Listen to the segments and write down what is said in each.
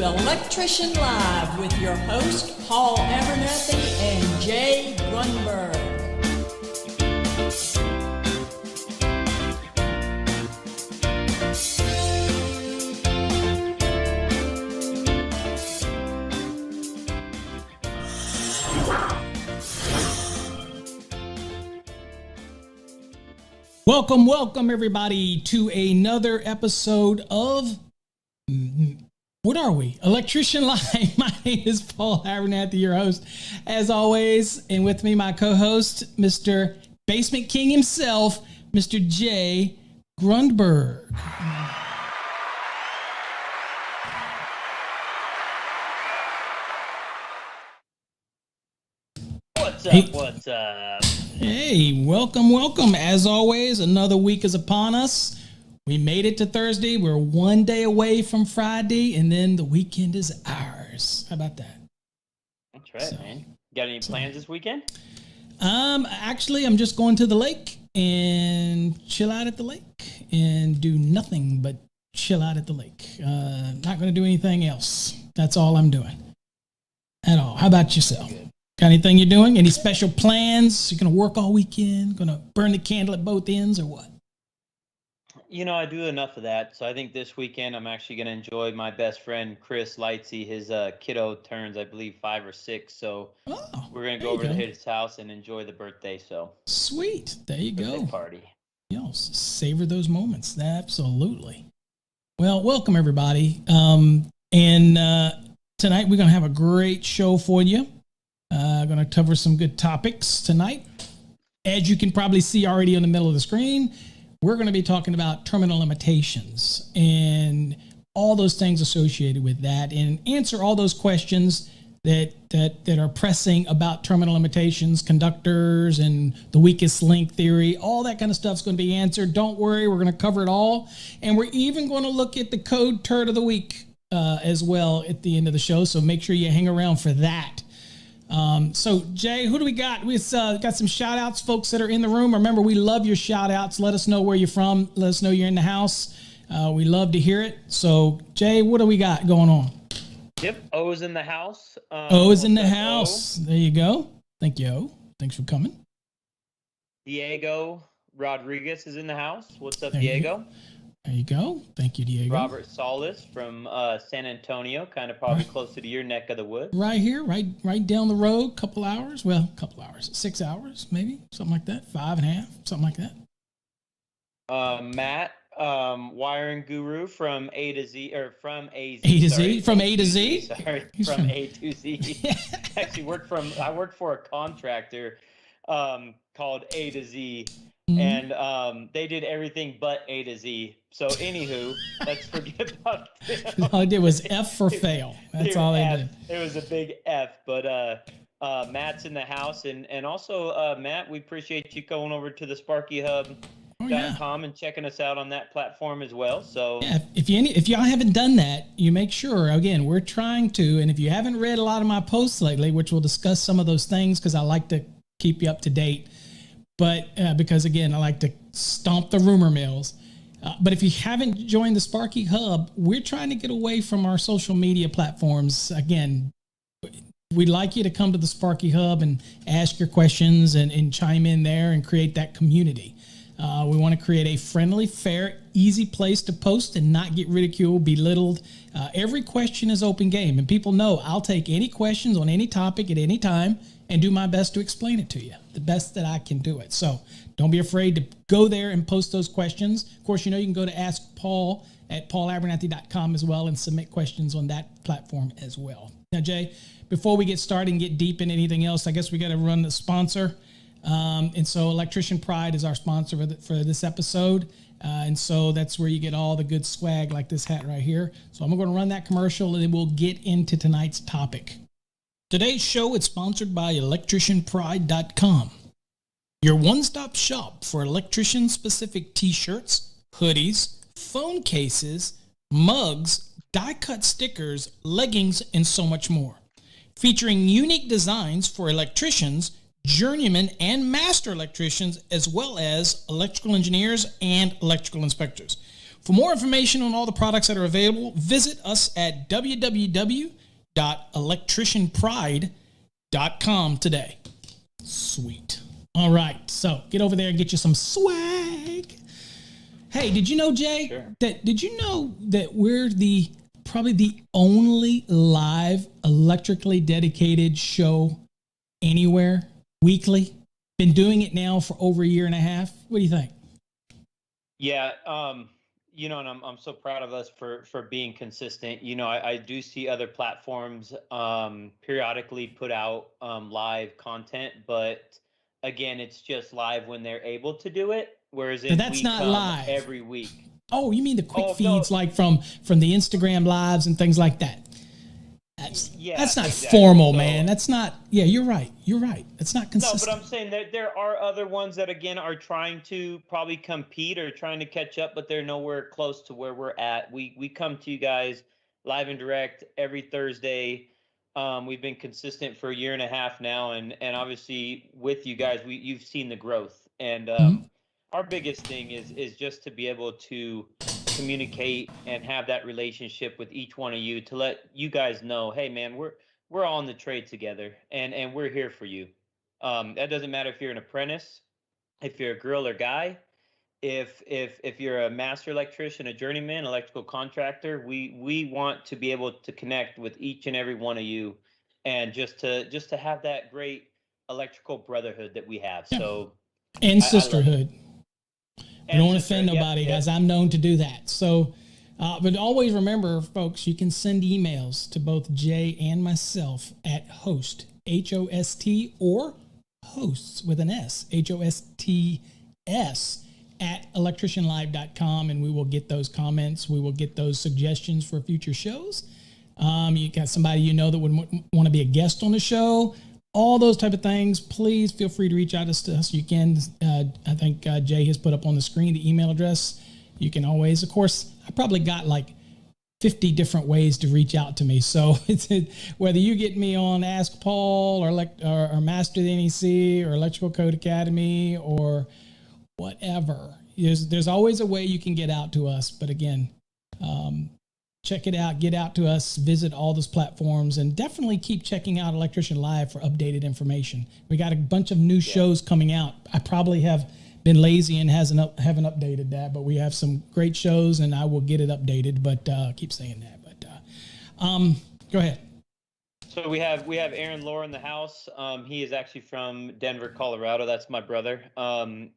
Electrician Live with your host, Paul Abernathy and Jay Grundberg. Welcome everybody to another episode of, what are we? Electrician Live. My name is Paul Abernathy, your host, as always. And with me, my co-host, Mr. Basement King himself, Mr. Jay Grundberg. What's up? Hey, welcome. As always, another week is upon us. We made it to Thursday. We're one day away from Friday, and then the weekend is ours. How about that? That's right, man. Got any plans this weekend? Actually, I'm just going to the lake and chill out at the lake and do nothing but chill out at the lake. Not going to do anything else. That's all I'm doing at all. How about yourself? Good. Got anything you're doing? Any special plans? You're going to work all weekend? Going to burn the candle at both ends or what? You know, I do enough of that. So I think this weekend I'm actually going to enjoy my best friend, Chris Lightsey. His kiddo turns, I believe, 5 or 6. So we're going to go over to his house and enjoy the birthday. So sweet. There you go. Party. Savor those moments. Absolutely. Well, welcome everybody. And tonight we're going to have a great show for you. Going to cover some good topics tonight. As you can probably see already in the middle of the screen, we're going to be talking about terminal limitations and all those things associated with that, and answer all those questions that are pressing about terminal limitations, conductors, and the weakest link theory. All that kind of stuff is going to be answered. Don't worry, we're going to cover it all, and we're even going to look at the code Turd of the week as well at the end of the show. So make sure you hang around for that. So Jay, who do we got? We've got some shout outs, folks that are in the room. Remember, we love your shout outs. Let us know where you're from. Let us know you're in the house. We love to hear it. So Jay, what do we got going on? Yep. O's in the house. O's in the house. There you go. Thank you. O. Thanks for coming. Diego Rodriguez is in the house. What's up, There Diego? There you go. Thank you, Diego. Robert Solis from San Antonio, kind of probably closer to your neck of the woods. Right here, right down the road, couple hours, 6 hours, maybe, something like that, 5.5, something like that. Matt, wiring guru from A to Z, or from A to Z. From A to Z? Sorry, from A to Z. Actually, I worked for a contractor called A to Z. And they did everything but A to Z. So anywho, let's forget about them. All I did was F for fail. That's all they did. It was a big F. But Matt's in the house. And also, Matt, we appreciate you going over to the SparkyHub.com and checking us out on that platform as well. So yeah, if y'all haven't done that, you make sure, again, we're trying to. And if you haven't read a lot of my posts lately, which we'll discuss some of those things because I like to keep you up to date. But because, again, I like to stomp the rumor mills. But if you haven't joined the Sparky Hub, we're trying to get away from our social media platforms. Again, we'd like you to come to the Sparky Hub and ask your questions and chime in there and create that community. We want to create a friendly, fair, easy place to post and not get ridiculed, belittled. Every question is open game. And people know I'll take any questions on any topic at any time and do my best to explain it to you, the best that I can do it. So don't be afraid to go there and post those questions. Of course, you can go to Ask Paul at paulabernathy.com as well and submit questions on that platform as well. Now, Jay, before we get started and get deep in anything else, I guess we got to run the sponsor. And so Electrician Pride is our sponsor for this episode. And so that's where you get all the good swag like this hat right here. So I'm going to run that commercial and then we'll get into tonight's topic. Today's show is sponsored by electricianpride.com, your one-stop shop for electrician-specific t-shirts, hoodies, phone cases, mugs, die-cut stickers, leggings, and so much more. Featuring unique designs for electricians, journeymen, and master electricians, as well as electrical engineers and electrical inspectors. For more information on all the products that are available, visit us at www.electricianpride.com today. Sweet. All right, so get over there and get you some swag. Hey, did you know, Jay, Sure. that we're probably the only live electrically dedicated show anywhere weekly? Been doing it now for over a year and a half. What do you think? Yeah, and I'm so proud of us for being consistent. I do see other platforms periodically put out live content, but again, it's just live when they're able to do it. Whereas if That's we not come live every week. Oh, you mean the quick Oh, feeds no. like from the Instagram lives and things like that? That's not exactly. formal, So- man. That's not. Yeah, you're right. It's not No, consistent. but I'm saying that there are other ones that again are trying to probably compete or trying to catch up, but they're nowhere close to where we're at. We come to you guys live and direct every Thursday. We've been consistent for a year and a half now, and obviously with you guys, you've seen the growth. And our biggest thing is just to be able to communicate and have that relationship with each one of you to let you guys know, hey man, we're all in the trade together, and we're here for you. That doesn't matter if you're an apprentice, if you're a girl or guy, if you're a master electrician, a journeyman, electrical contractor. We want to be able to connect with each and every one of you, and just to have that great electrical brotherhood that we have. Yeah. So And I love it. sisterhood. We don't want to offend Yep, nobody, yep. guys. I'm known to do that. So, but always remember, folks, you can send emails to both Jay and myself at host, HOST, or hosts with an S, HOSTS, at electricianlive.com, and we will get those comments. We will get those suggestions for future shows. You got somebody you know that would want to be a guest on the show, all those type of things. Please feel free to reach out to us. You can, I think Jay has put up on the screen the email address. You can always, of course, I probably got like 50 different ways to reach out to me. So it's whether you get me on Ask Paul or Master the NEC or Electrical Code Academy or whatever. There's always a way you can get out to us. But again, check it out, get out to us, visit all those platforms, and definitely keep checking out Electrician Live for updated information. We got a bunch of new shows coming out. I probably have been lazy and haven't updated that, but we have some great shows, and I will get it updated. But keep saying that. But go ahead. So we have Aaron Lohr in the house. He is actually from Denver, Colorado. That's my brother.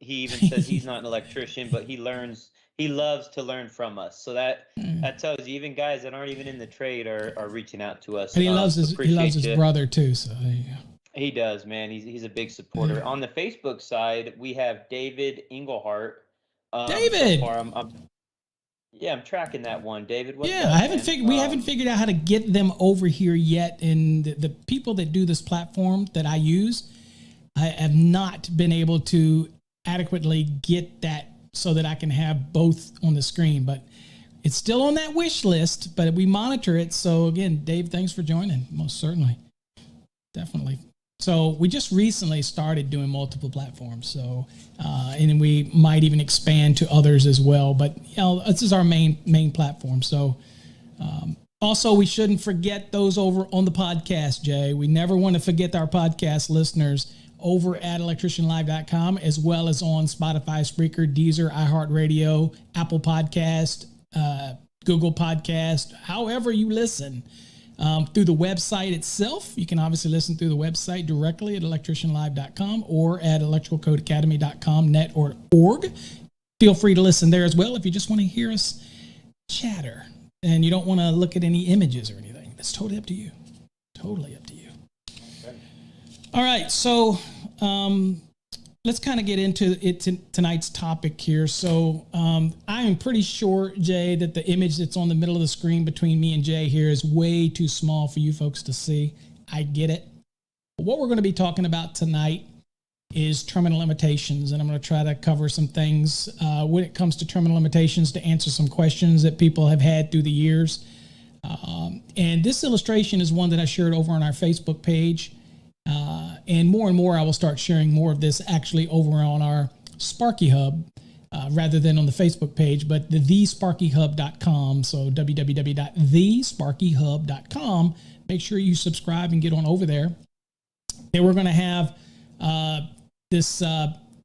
He even says he's not an electrician, but he loves to learn from us. So that tells you, even guys that aren't even in the trade are reaching out to us. And he loves his brother too. So there you go. He does, man. He's a big supporter. On the Facebook side, we have David Englehart. David. So far, I'm tracking that one, David. What's Yeah, up, I haven't man? figured. We haven't figured out how to get them over here yet. And the people that do this platform that I use, I have not been able to adequately get that so that I can have both on the screen. But it's still on that wish list. But we monitor it. So again, Dave, thanks for joining. Most certainly, definitely. So we just recently started doing multiple platforms. So and we might even expand to others as well. But this is our main platform. So also, we shouldn't forget those over on the podcast, Jay. We never want to forget our podcast listeners over at electricianlive.com, as well as on Spotify, Spreaker, Deezer, iHeartRadio, Apple Podcast, Google Podcast, however you listen. Through the website itself. You can obviously listen through the website directly at electricianlive.com or at electricalcodeacademy.com net or org. Feel free to listen there as well if you just want to hear us chatter and you don't want to look at any images or anything. That's totally up to you. Totally up to you. Okay. All right, so let's kind of get into tonight's topic here. So I am pretty sure, Jay, that the image that's on the middle of the screen between me and Jay here is way too small for you folks to see. I get it. But what we're going to be talking about tonight is terminal limitations, and I'm going to try to cover some things when it comes to terminal limitations to answer some questions that people have had through the years. And this illustration is one that I shared over on our Facebook page. And more, I will start sharing more of this actually over on our Sparky Hub. rather than on the Facebook page, but the thesparkyhub.com. So www.thesparkyhub.com. Make sure you subscribe and get on over there. Then we're going to have this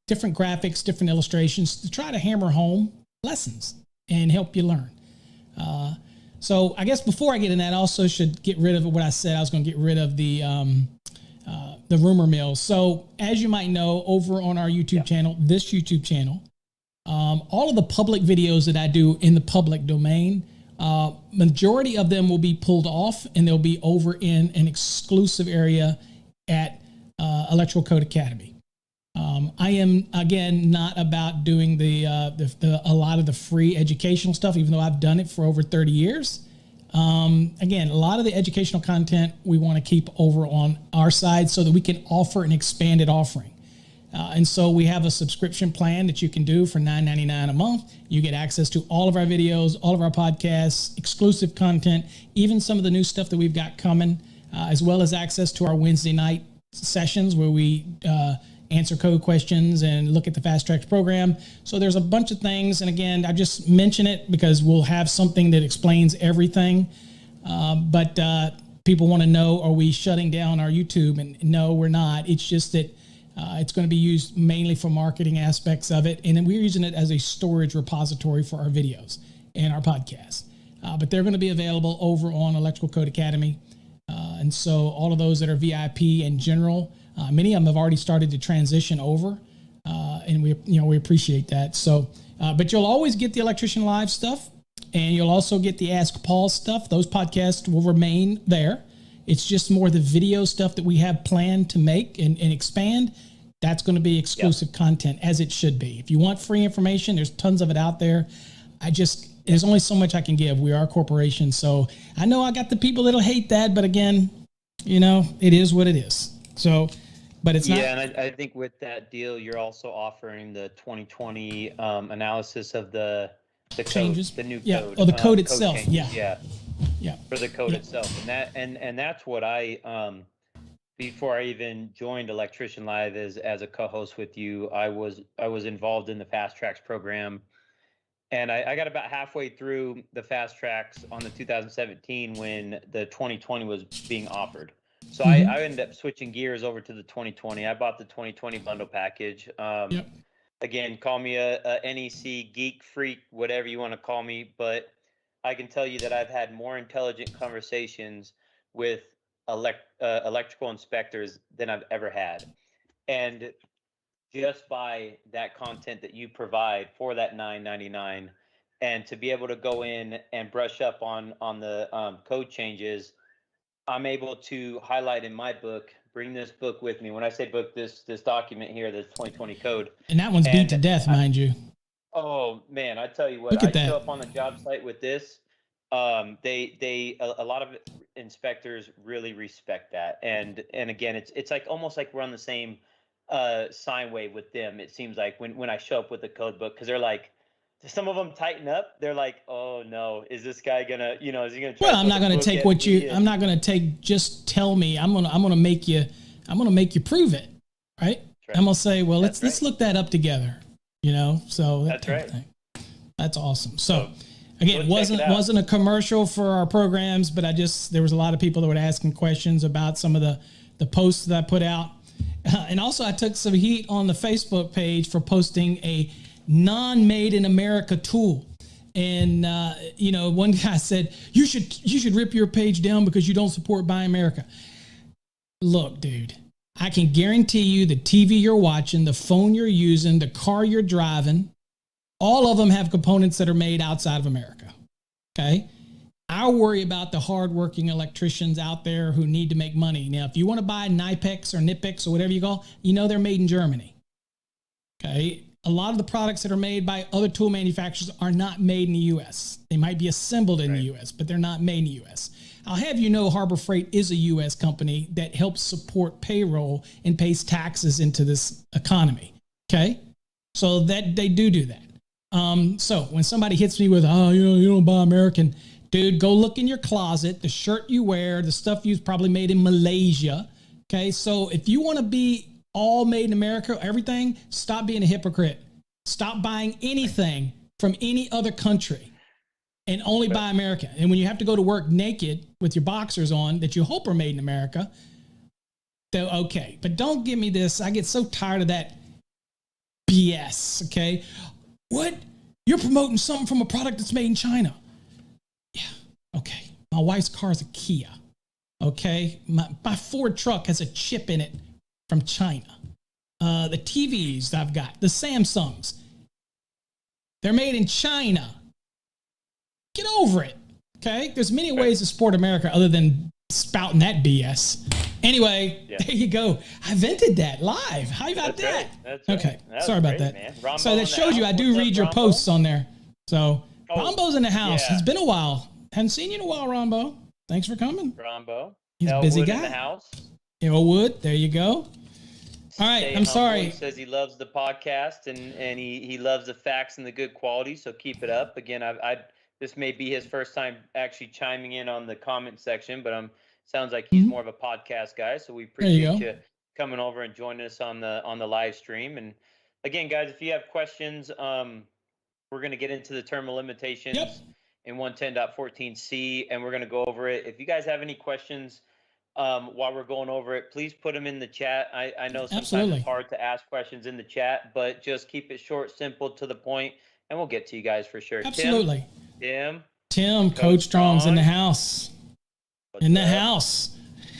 different graphics, different illustrations to try to hammer home lessons and help you learn. So I guess before I get in that, I also should get rid of what I said. I was going to get rid of the rumor mill. So as you might know, over on our YouTube channel, this YouTube channel, all of the public videos that I do in the public domain, majority of them will be pulled off and they'll be over in an exclusive area at Electrical Code Academy. I am, again, not about doing a lot of the free educational stuff, even though I've done it for over 30 years. Again, a lot of the educational content we want to keep over on our side so that we can offer an expanded offering. And so we have a subscription plan that you can do for $9.99 a month. You get access to all of our videos, all of our podcasts, exclusive content, even some of the new stuff that we've got coming, as well as access to our Wednesday night sessions where we answer code questions and look at the Fast Tracks program. So there's a bunch of things. And again, I just mention it because we'll have something that explains everything. But people want to know, are we shutting down our YouTube? And no, we're not. It's just that it's going to be used mainly for marketing aspects of it. And then we're using it as a storage repository for our videos and our podcasts. But they're going to be available over on Electrical Code Academy. And so all of those that are VIP in general, many of them have already started to transition over, and we appreciate that. So, but you'll always get the Electrician Live stuff, and you'll also get the Ask Paul stuff. Those podcasts will remain there. It's just more the video stuff that we have planned to make and expand. That's going to be exclusive content, as it should be. If you want free information, there's tons of it out there. There's only so much I can give. We are a corporation, so I know I got the people that'll hate that, but again, it is what it is. So, but it's not. Yeah, and I think with that deal, you're also offering the 2020 analysis of the changes, code, the new code. code. Oh, the code itself. Changes. Yeah. For the code itself, and that's what I before I even joined Electrician Live as a co-host with you, I was involved in the Fast Tracks program. And I got about halfway through the Fast Tracks on the 2017 when the 2020 was being offered. So I ended up switching gears over to the 2020. I bought the 2020 bundle package. Again, call me a NEC geek freak, whatever you want to call me. But I can tell you that I've had more intelligent conversations with electrical inspectors than I've ever had. And just by that content that you provide for that $9.99, and to be able to go in and brush up on the code changes, I'm able to highlight in my book, bring this book with me. When I say book, this document here, this 2020 code. And that one's beat to death, mind you. Oh man, I tell you what, show up on the job site with this. A lot of inspectors really respect that. And again, it's like almost like we're on the same sine wave with them. It seems like when I show up with the code book, because they're like, some of them tighten up. They're like, oh no, is this guy gonna, is he gonna try? Well, I'm not gonna take what you. I'm not gonna take. Just tell me. I'm gonna make you. I'm gonna make you prove it, right? I'm gonna say, well, let's look that up together. So that's right. That's awesome. So again, wasn't a commercial for our programs, but there was a lot of people that were asking questions about some of the posts that I put out. And also I took some heat on the Facebook page for posting a non-made in America tool. And, one guy said, you should rip your page down because you don't support Buy America. Look, dude, I can guarantee you the TV you're watching, the phone you're using, the car you're driving, all of them have components that are made outside of America. Okay. I worry about the hardworking electricians out there who need to make money. Now, if you want to buy Nipex or Nipex or whatever you call, they're made in Germany. Okay. A lot of the products that are made by other tool manufacturers are not made in the U.S. They might be assembled in the U.S., but they're not made in the U.S. I'll have you know Harbor Freight is a U.S. company that helps support payroll and pays taxes into this economy. Okay. So that they do that. So when somebody hits me with, you don't buy American, dude, go look in your closet, the shirt you wear, the stuff you've probably made in Malaysia. Okay. So if you want to be all made in America, everything, stop being a hypocrite. Stop buying anything from any other country and only buy American. And when you have to go to work naked with your boxers on that you hope are made in America, though, okay. But don't give me this. I get so tired of that BS, okay? What? You're promoting something from a product that's made in China. Yeah, okay. My wife's car is a Kia, okay? My Ford truck has a chip in it from China. The TVs I've got, the Samsungs, they're made in China. Get over it, okay? There's many ways to support America other than spouting that BS. Anyway, there you go. I vented that live. How about that? That's right. Okay, sorry about that. Man. So that shows you I do read your posts on there. So Rombo's in the house. Yeah. It's been a while. Hadn't seen you in a while, Rombo. Thanks for coming. Rombo. He's a busy guy. In the house. Elwood, there you go. All right, I'm sorry. He says he loves the podcast and he loves the facts and the good quality, so keep it up. Again, this may be his first time actually chiming in on the comment section, but sounds like he's more of a podcast guy, so we appreciate you coming over and joining us on the live stream. And again, guys, if you have questions, we're going to get into the terminal limitations in 110.14c, and we're going to go over it. If you guys have any questions while we're going over it, please put them in the chat. I know sometimes it's hard to ask questions in the chat, but just keep it short, simple, to the point, and we'll get to you guys for sure. Absolutely. Tim, Coach Strong's in the house. House.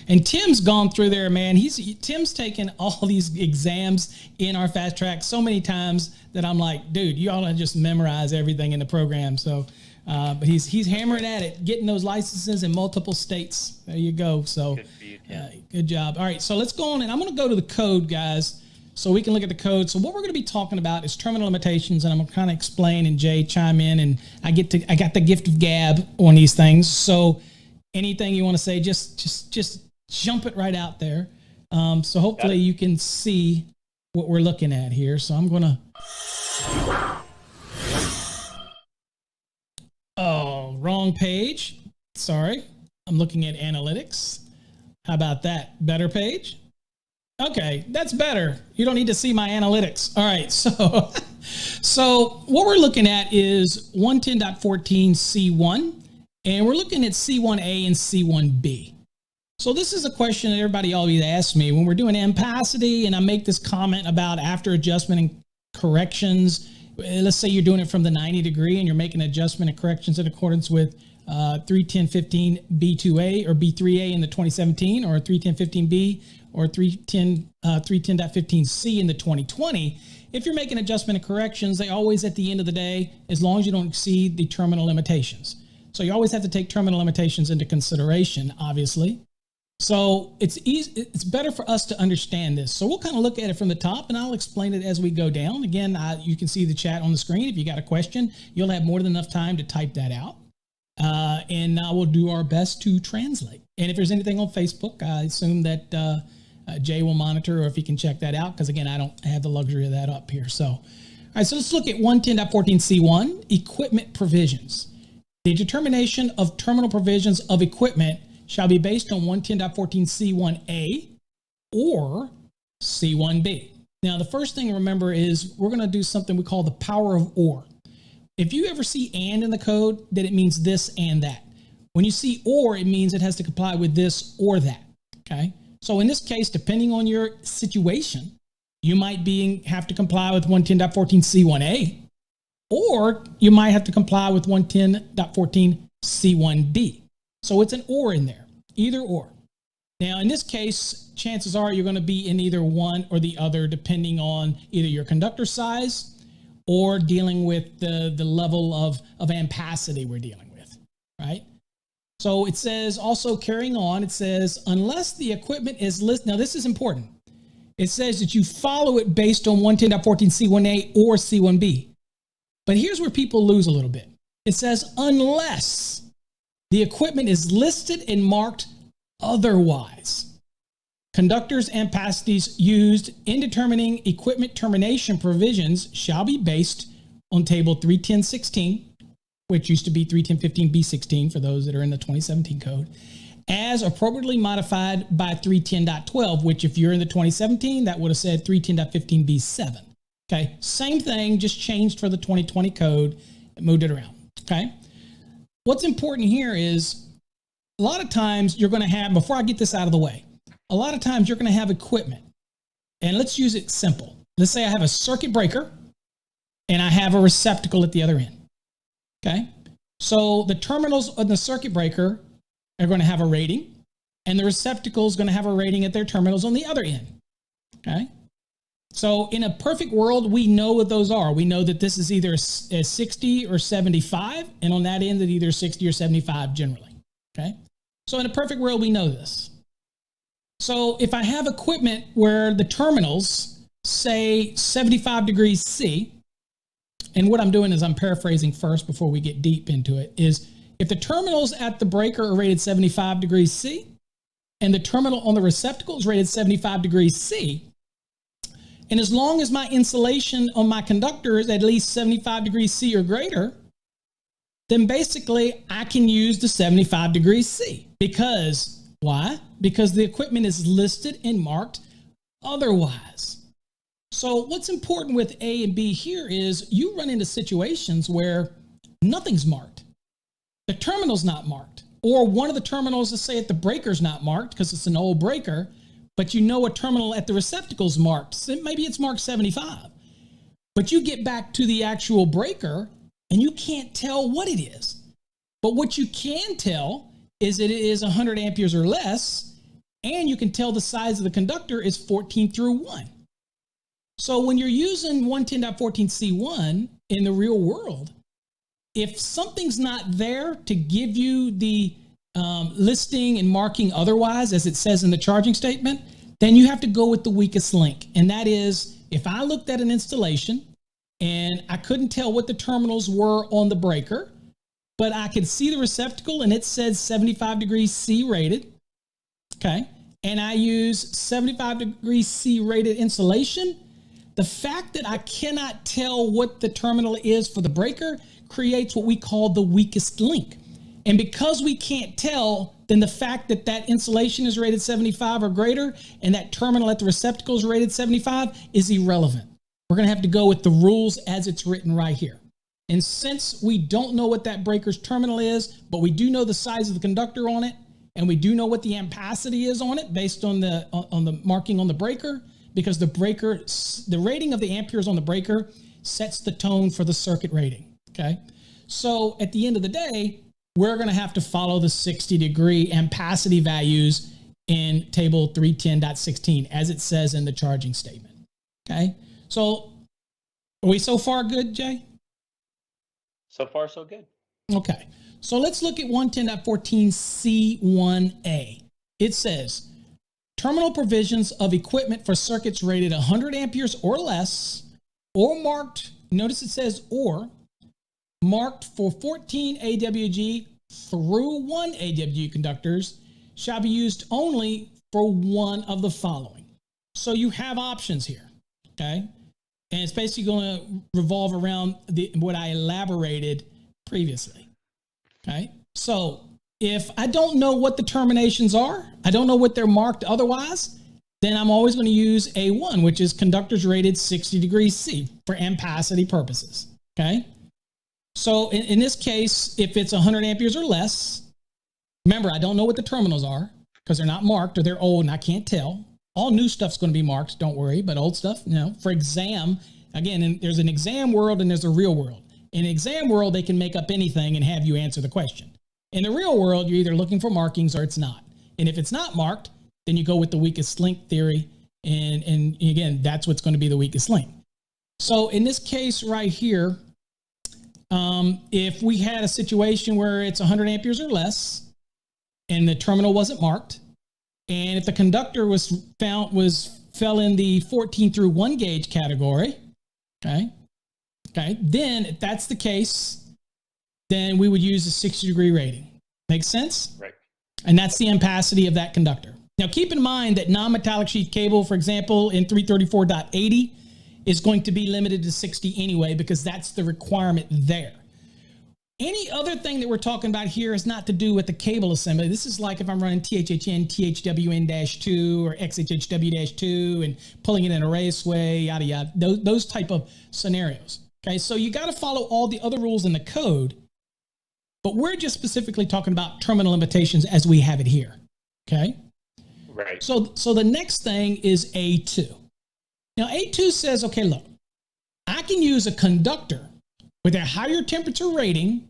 And Tim's gone through there, man. Tim's taken all these exams in our fast track so many times that I'm like, dude, you ought to just memorize everything in the program. So, but he's hammering at it, getting those licenses in multiple states. There you go. So, good for you, Tim. Good job. All right, so let's go on, and I'm going to go to the code, guys, so we can look at the code. So what we're going to be talking about is terminal limitations, and I'm going to kind of explain, and Jay chime in, and I got the gift of gab on these things. So anything you want to say, just jump it right out there. So hopefully you can see what we're looking at here. So I'm going to... Oh, wrong page. Sorry. I'm looking at analytics. How about that? Better page? Okay, that's better. You don't need to see my analytics. All right, so what we're looking at is 110.14C1, and we're looking at C1A and C1B. So this is a question that everybody always asks me when we're doing ampacity, and I make this comment about after adjustment and corrections. Let's say you're doing it from the 90 degree and you're making adjustment and corrections in accordance with 310.15 B2A or B3A in the 2017, or 310.15B or 310.15C in the 2020. If you're making adjustment and corrections, they always, at the end of the day, as long as you don't exceed the terminal limitations. So you always have to take terminal limitations into consideration, obviously. So it's better for us to understand this. So we'll kind of look at it from the top, and I'll explain it as we go down. Again, you can see the chat on the screen. If you got a question, you'll have more than enough time to type that out. And we'll do our best to translate. And if there's anything on Facebook, I assume that Jay will monitor, or if he can check that out, because again, I don't have the luxury of that up here. So, all right, so let's look at 110.14C1, equipment provisions. The determination of terminal provisions of equipment shall be based on 110.14C1A or C1B. Now, the first thing to remember is we're going to do something we call the power of or. If you ever see and in the code, then it means this and that. When you see or, it means it has to comply with this or that, okay? So in this case, depending on your situation, you might have to comply with 110.14C1A, or you might have to comply with 110.14C1B. So it's an or in there, either or. Now, in this case, chances are you're going to be in either one or the other, depending on either your conductor size or dealing with the level of ampacity we're dealing with, right? So it says, also carrying on, it says, unless the equipment is listed. Now, this is important. It says that you follow it based on 110.14C1A or C1B. But here's where people lose a little bit. It says, unless the equipment is listed and marked otherwise. Conductors and ampacities used in determining equipment termination provisions shall be based on table 310.16, which used to be 310.15B16 for those that are in the 2017 code, as appropriately modified by 310.12, which if you're in the 2017, that would have said 310.15B7. Okay, same thing, just changed for the 2020 code and moved it around. Okay, what's important here is a lot of times you're going to have, before I get this out of the way, a lot of times you're going to have equipment, and let's use it simple. Let's say I have a circuit breaker and I have a receptacle at the other end. Okay, so the terminals on the circuit breaker are going to have a rating, and the receptacle is going to have a rating at their terminals on the other end. Okay, so in a perfect world, we know what those are. We know that this is either a 60 or 75, and on that end, it's either 60 or 75 generally. Okay, so in a perfect world, we know this. So if I have equipment where the terminals say 75 degrees C, and what I'm doing is I'm paraphrasing first before we get deep into it, is if the terminals at the breaker are rated 75 degrees C, and the terminal on the receptacle is rated 75 degrees C, and as long as my insulation on my conductor is at least 75 degrees C or greater, then basically I can use the 75 degrees C. Because, why? Because the equipment is listed and marked otherwise. So what's important with A and B here is you run into situations where nothing's marked. The terminal's not marked. Or one of the terminals, let's say at the breaker's not marked because it's an old breaker, but you know a terminal at the receptacle's marked. So maybe it's marked 75. But you get back to the actual breaker and you can't tell what it is. But what you can tell is that it is 100 amperes or less, and you can tell the size of the conductor is 14 through 1. So when you're using 110.14c1 in the real world, if something's not there to give you the listing and marking otherwise, as it says in the charging statement, then you have to go with the weakest link. And that is, if I looked at an installation and I couldn't tell what the terminals were on the breaker, but I could see the receptacle and it said 75 degrees C rated, okay, and I use 75 degrees C rated insulation, the fact that I cannot tell what the terminal is for the breaker creates what we call the weakest link. And because we can't tell, then the fact that that insulation is rated 75 or greater and that terminal at the receptacle is rated 75 is irrelevant. We're going to have to go with the rules as it's written right here. And since we don't know what that breaker's terminal is, but we do know the size of the conductor on it, and we do know what the ampacity is on it based on the marking on the breaker, because the rating of the amperes on the breaker sets the tone for the circuit rating. Okay. So at the end of the day, we're going to have to follow the 60-degree ampacity values in table 310.16 as it says in the charging statement. Okay. So are we so far good, Jay? So far, so good. Okay. So let's look at 110.14c1a. It says, terminal provisions of equipment for circuits rated 100 amperes or less, or marked, notice it says or, marked for 14 AWG through 1 AWG conductors shall be used only for one of the following. So you have options here, okay? And it's basically going to revolve around what I elaborated previously, okay? So if I don't know what the terminations are, I don't know what they're marked otherwise, then I'm always going to use A1, which is conductors rated 60 degrees C for ampacity purposes, okay? So in this case, if it's 100 amperes or less, remember, I don't know what the terminals are because they're not marked or they're old and I can't tell. All new stuff's going to be marked, don't worry, but old stuff, you know, for exam, again, and there's an exam world and there's a real world. In an exam world, they can make up anything and have you answer the question. In the real world, you're either looking for markings or it's not. And if it's not marked, then you go with the weakest link theory. And again, that's what's going to be the weakest link. So in this case right here, if we had a situation where it's 100 amperes or less and the terminal wasn't marked, and if the conductor fell in the 14 through 1 gauge category, okay, then if that's the case, then we would use a 60-degree rating. Make sense? Right. And that's the ampacity of that conductor. Now, keep in mind that non-metallic sheath cable, for example, in 334.80 is going to be limited to 60 anyway, because that's the requirement there. Any other thing that we're talking about here is not to do with the cable assembly. This is like if I'm running THHN, THWN-2 or XHHW-2 and pulling it in a raceway, yada, yada, those type of scenarios. Okay, so you got to follow all the other rules in the code, but we're just specifically talking about terminal limitations as we have it here. Okay. Right. So the next thing is A2. Now A2 says, okay, look, I can use a conductor with a higher temperature rating,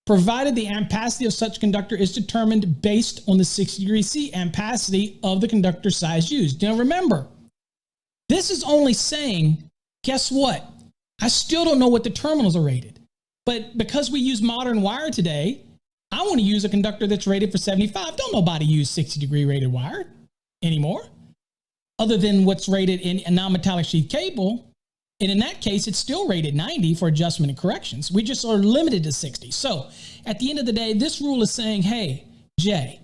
provided the ampacity of such conductor is determined based on the 60 degrees C ampacity of the conductor size used. Now remember, this is only saying, guess what? I still don't know what the terminals are rated. But because we use modern wire today, I want to use a conductor that's rated for 75. Don't nobody use 60 degree rated wire anymore, other than what's rated in a non-metallic sheath cable. And in that case, it's still rated 90 for adjustment and corrections. We just are limited to 60. So at the end of the day, this rule is saying, hey, Jay,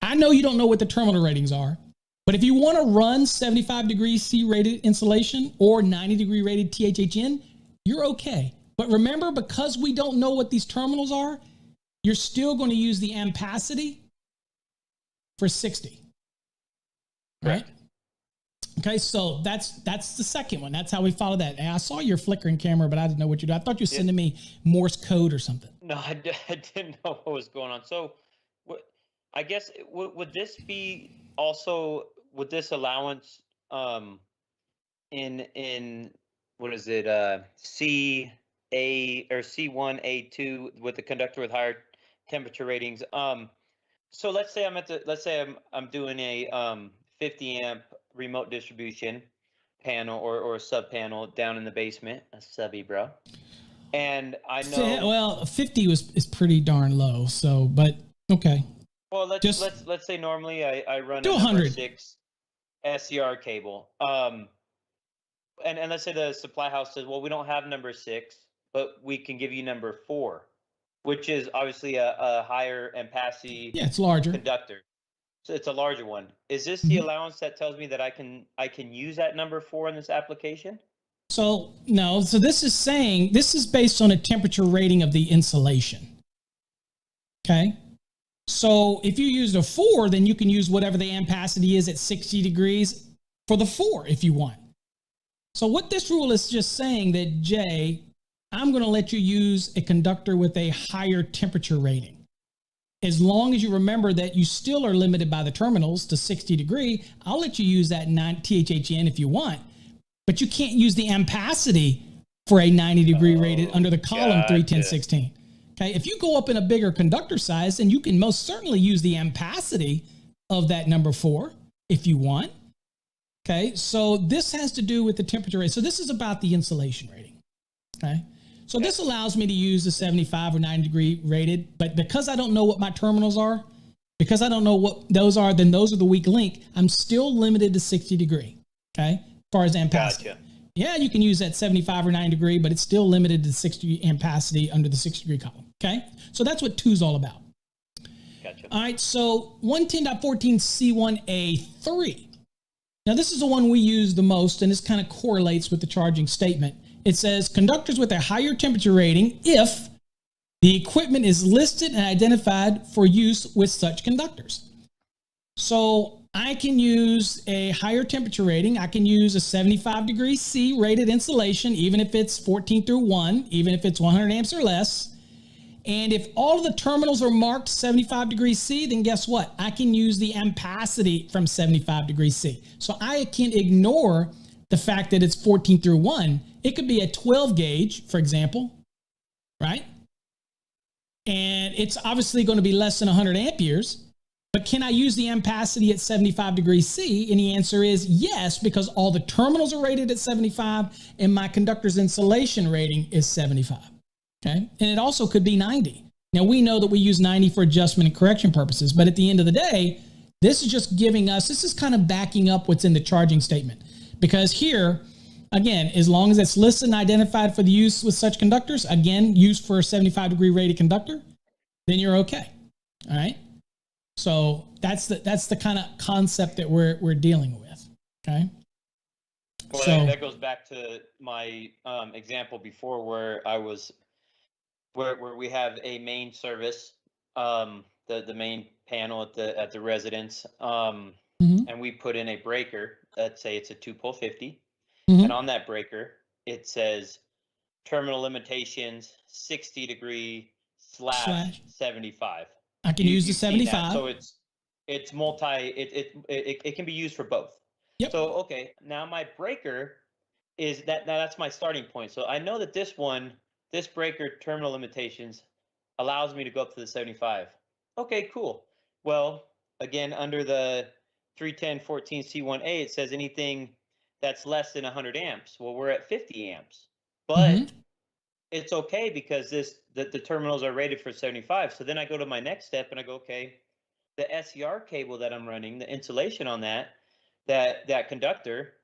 I know you don't know what the terminal ratings are, but if you want to run 75 degrees C rated insulation or 90 degree rated THHN, you're okay. But remember, because we don't know what these terminals are, you're still going to use the ampacity for 60. Right? Okay, so that's the second one. That's how we follow that. And I saw your flickering camera, but I didn't know what you do. I thought you were sending me Morse code or something. No, I didn't know what was going on. So, I guess would this be also, would this allowance in what is it, C A or C1 A2 with the conductor with higher temperature ratings? So let's say I'm doing a 50 amp remote distribution panel or a sub panel down in the basement, a subby, bro. And I know, well, 50 is pretty darn low. So, but okay. well, let's say normally I run do a 100. number 6 SCR cable. And let's say the supply house says, well, we don't have number 6, but we can give you number 4, which is obviously a higher ampacity. Yeah, it's larger Conductor. So it's a larger one. Is this the allowance that tells me that I can use that number 4 in this application? So no. So this is saying this is based on a temperature rating of the insulation. Okay. So if you use a 4, then you can use whatever the ampacity is at 60 degrees for the 4 if you want. So what this rule is just saying that, Jay, I'm going to let you use a conductor with a higher temperature rating. As long as you remember that you still are limited by the terminals to 60 degree, I'll let you use that THHN if you want, but you can't use the ampacity for a 90 degree rated under the column 31016. Okay. If you go up in a bigger conductor size, then you can most certainly use the ampacity of that number 4 if you want. Okay. So this has to do with the temperature rate. So this is about the insulation rating. Okay. So this allows me to use the 75 or 90 degree rated, but because I don't know what my terminals are, because I don't know what those are, then those are the weak link. I'm still limited to 60 degree. Okay. As far as ampacity. Gotcha. Yeah, you can use that 75 or 90 degree, but it's still limited to 60 ampacity under the 60 degree column. Okay. So that's what 2 is all about. Gotcha. All right. So 110.14C1A3. Now this is the one we use the most, and this kind of correlates with the charging statement. It says conductors with a higher temperature rating if the equipment is listed and identified for use with such conductors. So I can use a higher temperature rating. I can use a 75 degrees C rated insulation, even if it's 14 through 1, even if it's 100 amps or less. And if all of the terminals are marked 75 degrees C, then guess what? I can use the ampacity from 75 degrees C. So I can ignore the fact that it's 14 through 1. It could be a 12 gauge, for example, right? And it's obviously going to be less than 100 amperes. But can I use the ampacity at 75 degrees C? And the answer is yes, because all the terminals are rated at 75 and my conductor's insulation rating is 75. Okay. And it also could be 90. Now we know that we use 90 for adjustment and correction purposes, but at the end of the day, this is just giving us, this is kind of backing up what's in the charging statement. Because here, again, as long as it's listed and identified for the use with such conductors, again, used for a 75 degree rated conductor, then you're okay. All right. So that's the kind of concept that we're dealing with. Okay. Well, so that goes back to my example before where where we have a main service, the main panel at the residence, and we put in a breaker. Let's say it's a 2-pole 50, and on that breaker it says terminal limitations 60° / 75. I can use the 75. So it's multi. It can be used for both. Yep. So okay, now my breaker is that. Now that's my starting point. So I know that this breaker terminal limitations allows me to go up to the 75. Okay, cool. Well, again, under the 310.14C1A, it says anything that's less than 100 amps. Well, we're at 50 amps, but it's okay because the terminals are rated for 75. So then I go to my next step and I go, okay, the SCR cable that I'm running, the insulation on that conductor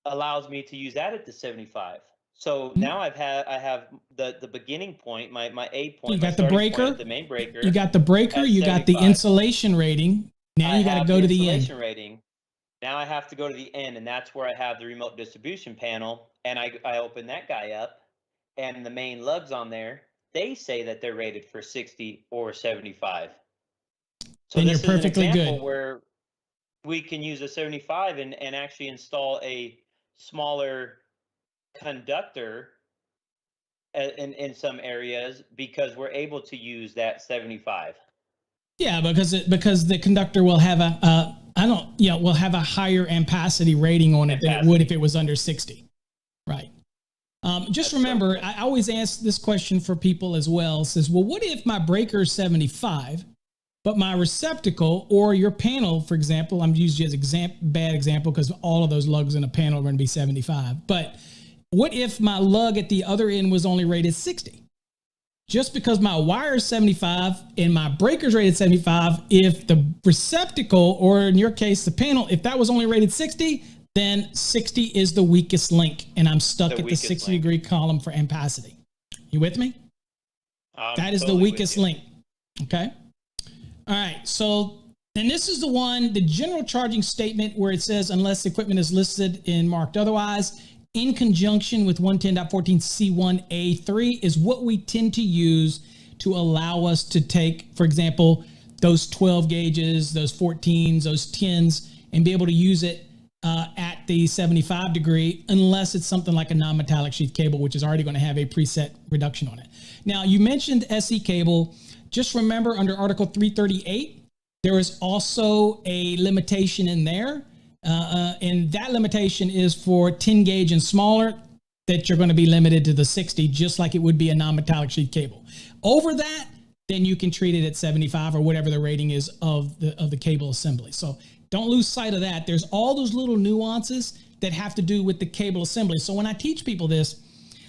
allows me to use that at the 75. So now I have the beginning point, my A point. You got the breaker, the main breaker. You got the breaker. You got the insulation rating. Now you got to go to the end. Rating. Now I have to go to the end, and that's where I have the remote distribution panel, and I open that guy up, and the main lugs on there, they say that they're rated for 60 or 75. So then this you're perfectly is an example good. Where we can use a 75 and actually install a smaller conductor in some areas because we're able to use that 75. Yeah, because the conductor will have will have a higher ampacity rating on it than it would if it was under 60. Right. Just remember, I always ask this question for people as well. It says, well, what if my breaker is 75, but my receptacle or your panel, for example, I'm using as bad example because all of those lugs in a panel are going to be 75. But what if my lug at the other end was only rated 60? Just because my wire is 75 and my breaker's rated 75, if the receptacle, or in your case, the panel, if that was only rated 60, then 60 is the weakest link, and I'm stuck at the 60-degree column for ampacity. You with me? That is totally the weakest link. Okay? All right, so, and this is the one, the general charging statement where it says, unless the equipment is listed and marked otherwise, in conjunction with 110.14C1A3 is what we tend to use to allow us to take, for example, those 12 gauges, those 14s, those 10s, and be able to use it at the 75 degree, unless it's something like a non-metallic sheath cable, which is already going to have a preset reduction on it. Now, you mentioned SE cable. Just remember, under Article 338, there is also a limitation in there. And that limitation is for 10 gauge and smaller, that you're going to be limited to the 60, just like it would be a non-metallic sheath cable. Over that, then you can treat it at 75 or whatever the rating is of the cable assembly. So don't lose sight of that. There's all those little nuances that have to do with the cable assembly. So when I teach people this,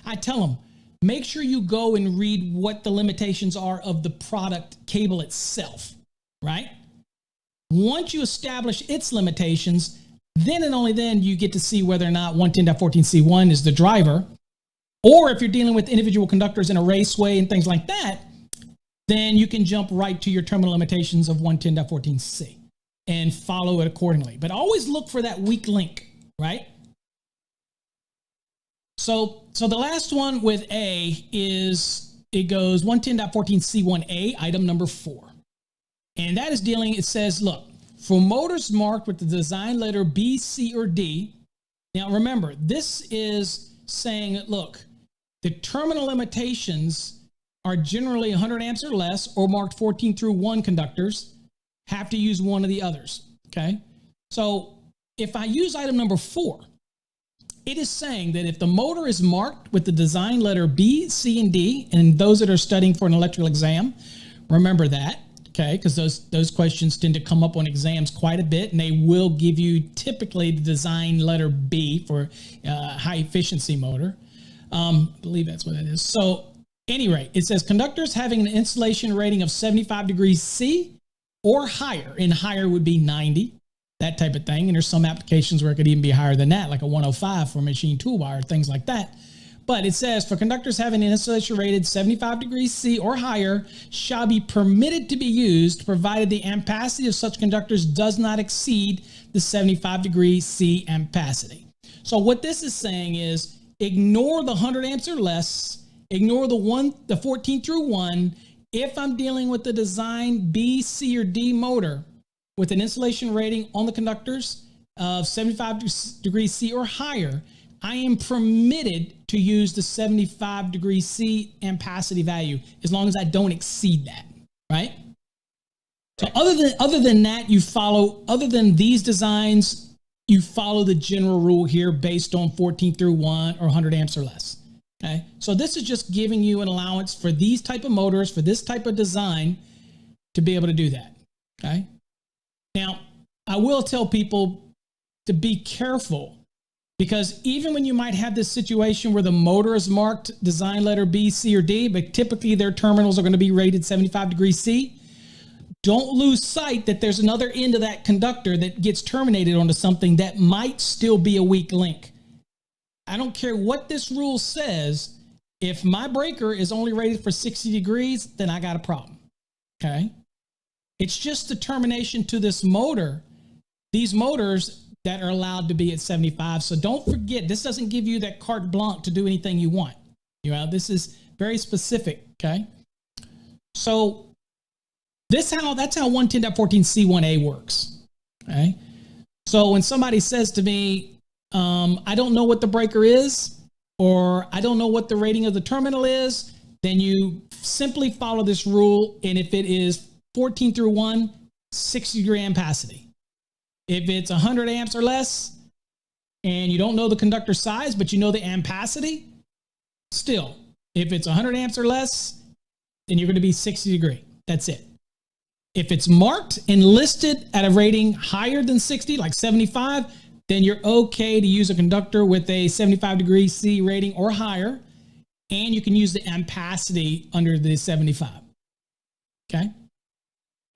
I tell them, make sure you go and read what the limitations are of the product cable itself, right? Once you establish its limitations, then and only then you get to see whether or not 110.14C1 is the driver, or if you're dealing with individual conductors in a raceway and things like that, then you can jump right to your terminal limitations of 110.14C and follow it accordingly. But always look for that weak link, right? So the last one with A is, it goes 110.14C1A, item number 4. And that is dealing, it says, look, for motors marked with the design letter B, C, or D. Now remember, this is saying, look, the terminal limitations are generally 100 amps or less, or marked 14 through 1 conductors have to use one of the others, okay? So if I use item number 4, it is saying that if the motor is marked with the design letter B, C, and D, and those that are studying for an electrical exam, remember that, okay? Because those questions tend to come up on exams quite a bit, and they will give you typically the design letter B for high efficiency motor. I believe that's what that is. So any rate, it says conductors having an insulation rating of 75 degrees C or higher, and higher would be 90, that type of thing. And there's some applications where it could even be higher than that, like a 105 for machine tool wire, things like that. But it says for conductors having an insulation rated 75 degrees C or higher shall be permitted to be used, provided the ampacity of such conductors does not exceed the 75 degrees C ampacity. So what this is saying is ignore the 100 amps or less Ignore the 14 through 1. If I'm dealing with the design B, C, or D motor with an insulation rating on the conductors of 75 degrees C or higher, I am permitted to use the 75 degrees C ampacity value as long as I don't exceed that, right? So other than that, other than these designs, you follow the general rule here based on 14 through 1 or 100 amps or less. Okay, so this is just giving you an allowance for these type of motors, for this type of design, to be able to do that. Okay. Now, I will tell people to be careful, because even when you might have this situation where the motor is marked design letter B, C, or D, but typically their terminals are going to be rated 75 degrees C, don't lose sight that there's another end of that conductor that gets terminated onto something that might still be a weak link. I don't care what this rule says. If my breaker is only rated for 60 degrees, then I got a problem. Okay. It's just the termination to this motor, these motors that are allowed to be at 75. So don't forget, this doesn't give you that carte blanche to do anything you want. You know, this is very specific. Okay. So that's how 110.14C1A works. Okay. So when somebody says to me, I don't know what the breaker is, or I don't know what the rating of the terminal is, then you simply follow this rule. And if it is 14 through 1, 60 degree ampacity. If it's 100 amps or less, and you don't know the conductor size, but you know the ampacity, still, if it's 100 amps or less, then you're going to be 60 degree. That's it. If it's marked and listed at a rating higher than 60, like 75, then you're okay to use a conductor with a 75 degrees C rating or higher, and you can use the ampacity under the 75. Okay?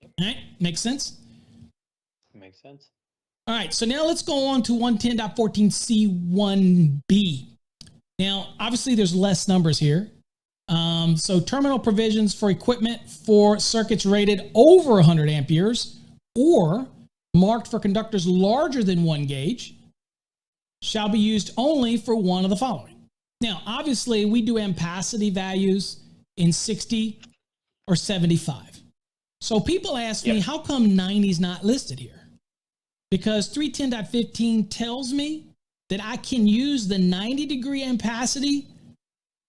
All right, makes sense? Makes sense. All right, so now let's go on to 110.14C1B. Now, obviously, there's less numbers here. So terminal provisions for equipment for circuits rated over 100 amperes or marked for conductors larger than 1 gauge shall be used only for one of the following. Now, obviously, we do ampacity values in 60 or 75. So people ask me, how come 90 is not listed here? Because 310.15 tells me that I can use the 90 degree ampacity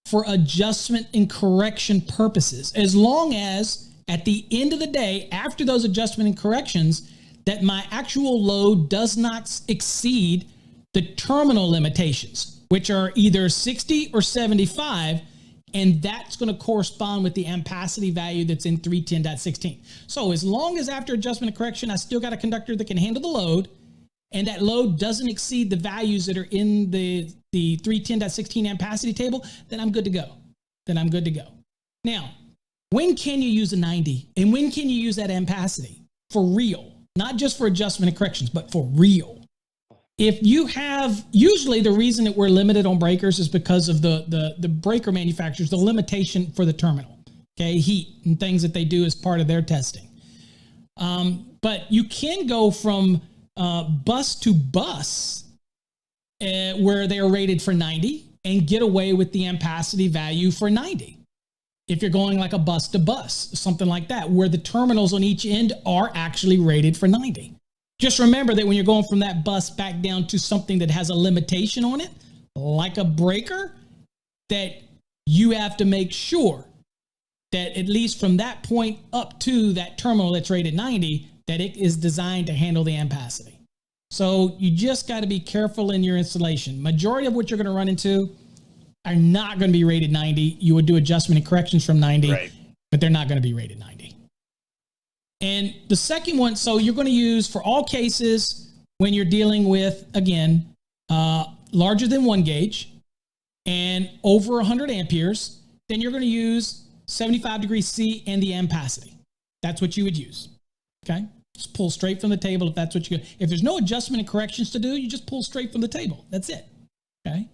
for adjustment and correction purposes, as long as at the end of the day, after those adjustment and corrections, that my actual load does not exceed the terminal limitations, which are either 60 or 75, and that's going to correspond with the ampacity value that's in 310.16. So as long as after adjustment and correction, I still got a conductor that can handle the load, and that load doesn't exceed the values that are in the 310.16 ampacity table, then I'm good to go. Now, when can you use a 90? And when can you use that ampacity? For real. Not just for adjustment and corrections, but for real. If you have, usually the reason that we're limited on breakers is because of the breaker manufacturers, the limitation for the terminal, okay, heat and things that they do as part of their testing. But you can go from bus to bus where they are rated for 90 and get away with the ampacity value for 90. If you're going like a bus to bus, something like that, where the terminals on each end are actually rated for 90. Just remember that when you're going from that bus back down to something that has a limitation on it, like a breaker, that you have to make sure that at least from that point up to that terminal that's rated 90, that it is designed to handle the ampacity. So you just got to be careful in your installation. Majority of what you're going to run into are not going to be rated 90. You would do adjustment and corrections from 90, right, but they're not going to be rated 90. And the second one, so you're going to use for all cases when you're dealing with, again, larger than 1 gauge and over 100 amperes, then you're going to use 75 degrees C and the ampacity. That's what you would use. Okay. Just pull straight from the table if that's what you, if there's no adjustment and corrections to do, you just pull straight from the table. That's it. Okay.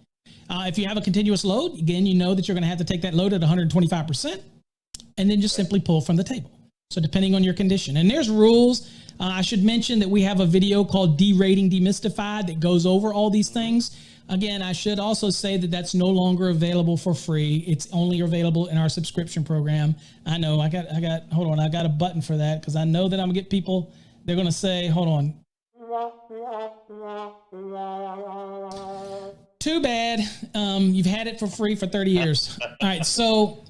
If you have a continuous load, again, you know that you're going to have to take that load at 125% and then just simply pull from the table. So depending on your condition, and there's rules. I should mention that we have a video called Derating Demystified that goes over all these things. Again, I should also say that that's no longer available for free. It's only available in our subscription program. I know I got, hold on. I got a button for that because I know that I'm gonna get people. They're going to say, hold on. Too bad. You've had it for free for 30 years. All right. So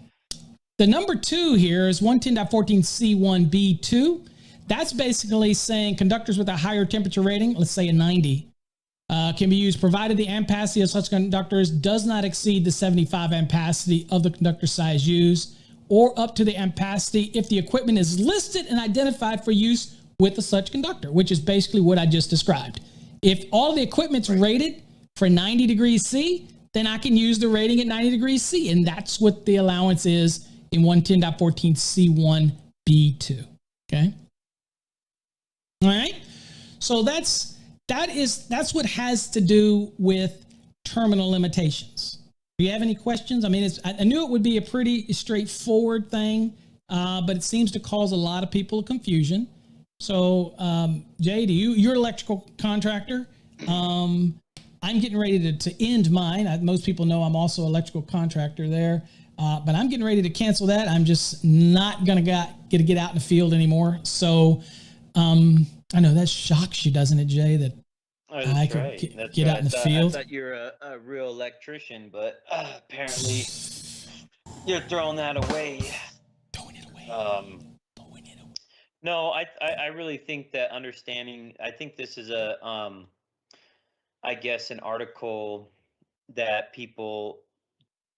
the number 2 here is 110.14C1B2. That's basically saying conductors with a higher temperature rating, let's say a 90, can be used provided the ampacity of such conductors does not exceed the 75 ampacity of the conductor size used, or up to the ampacity if the equipment is listed and identified for use with a such conductor, which is basically what I just described. If all the equipment's rated for 90 degrees C, then I can use the rating at 90 degrees C, and that's what the allowance is in 110.14C1B2. Okay. All right. So that's what has to do with terminal limitations. Do you have any questions? I mean, I knew it would be a pretty straightforward thing, but it seems to cause a lot of people confusion. So, Jay, you're an electrical contractor. I'm getting ready to end mine. Most people know I'm also an electrical contractor there, but I'm getting ready to cancel that. I'm just not going to get out in the field anymore. So, I know that shocks you, doesn't it, Jay, that I could get out in the field? I thought you're a real electrician, but apparently you're throwing that away. Throwing it away. No, I really think that understanding, I think this is I guess an article that people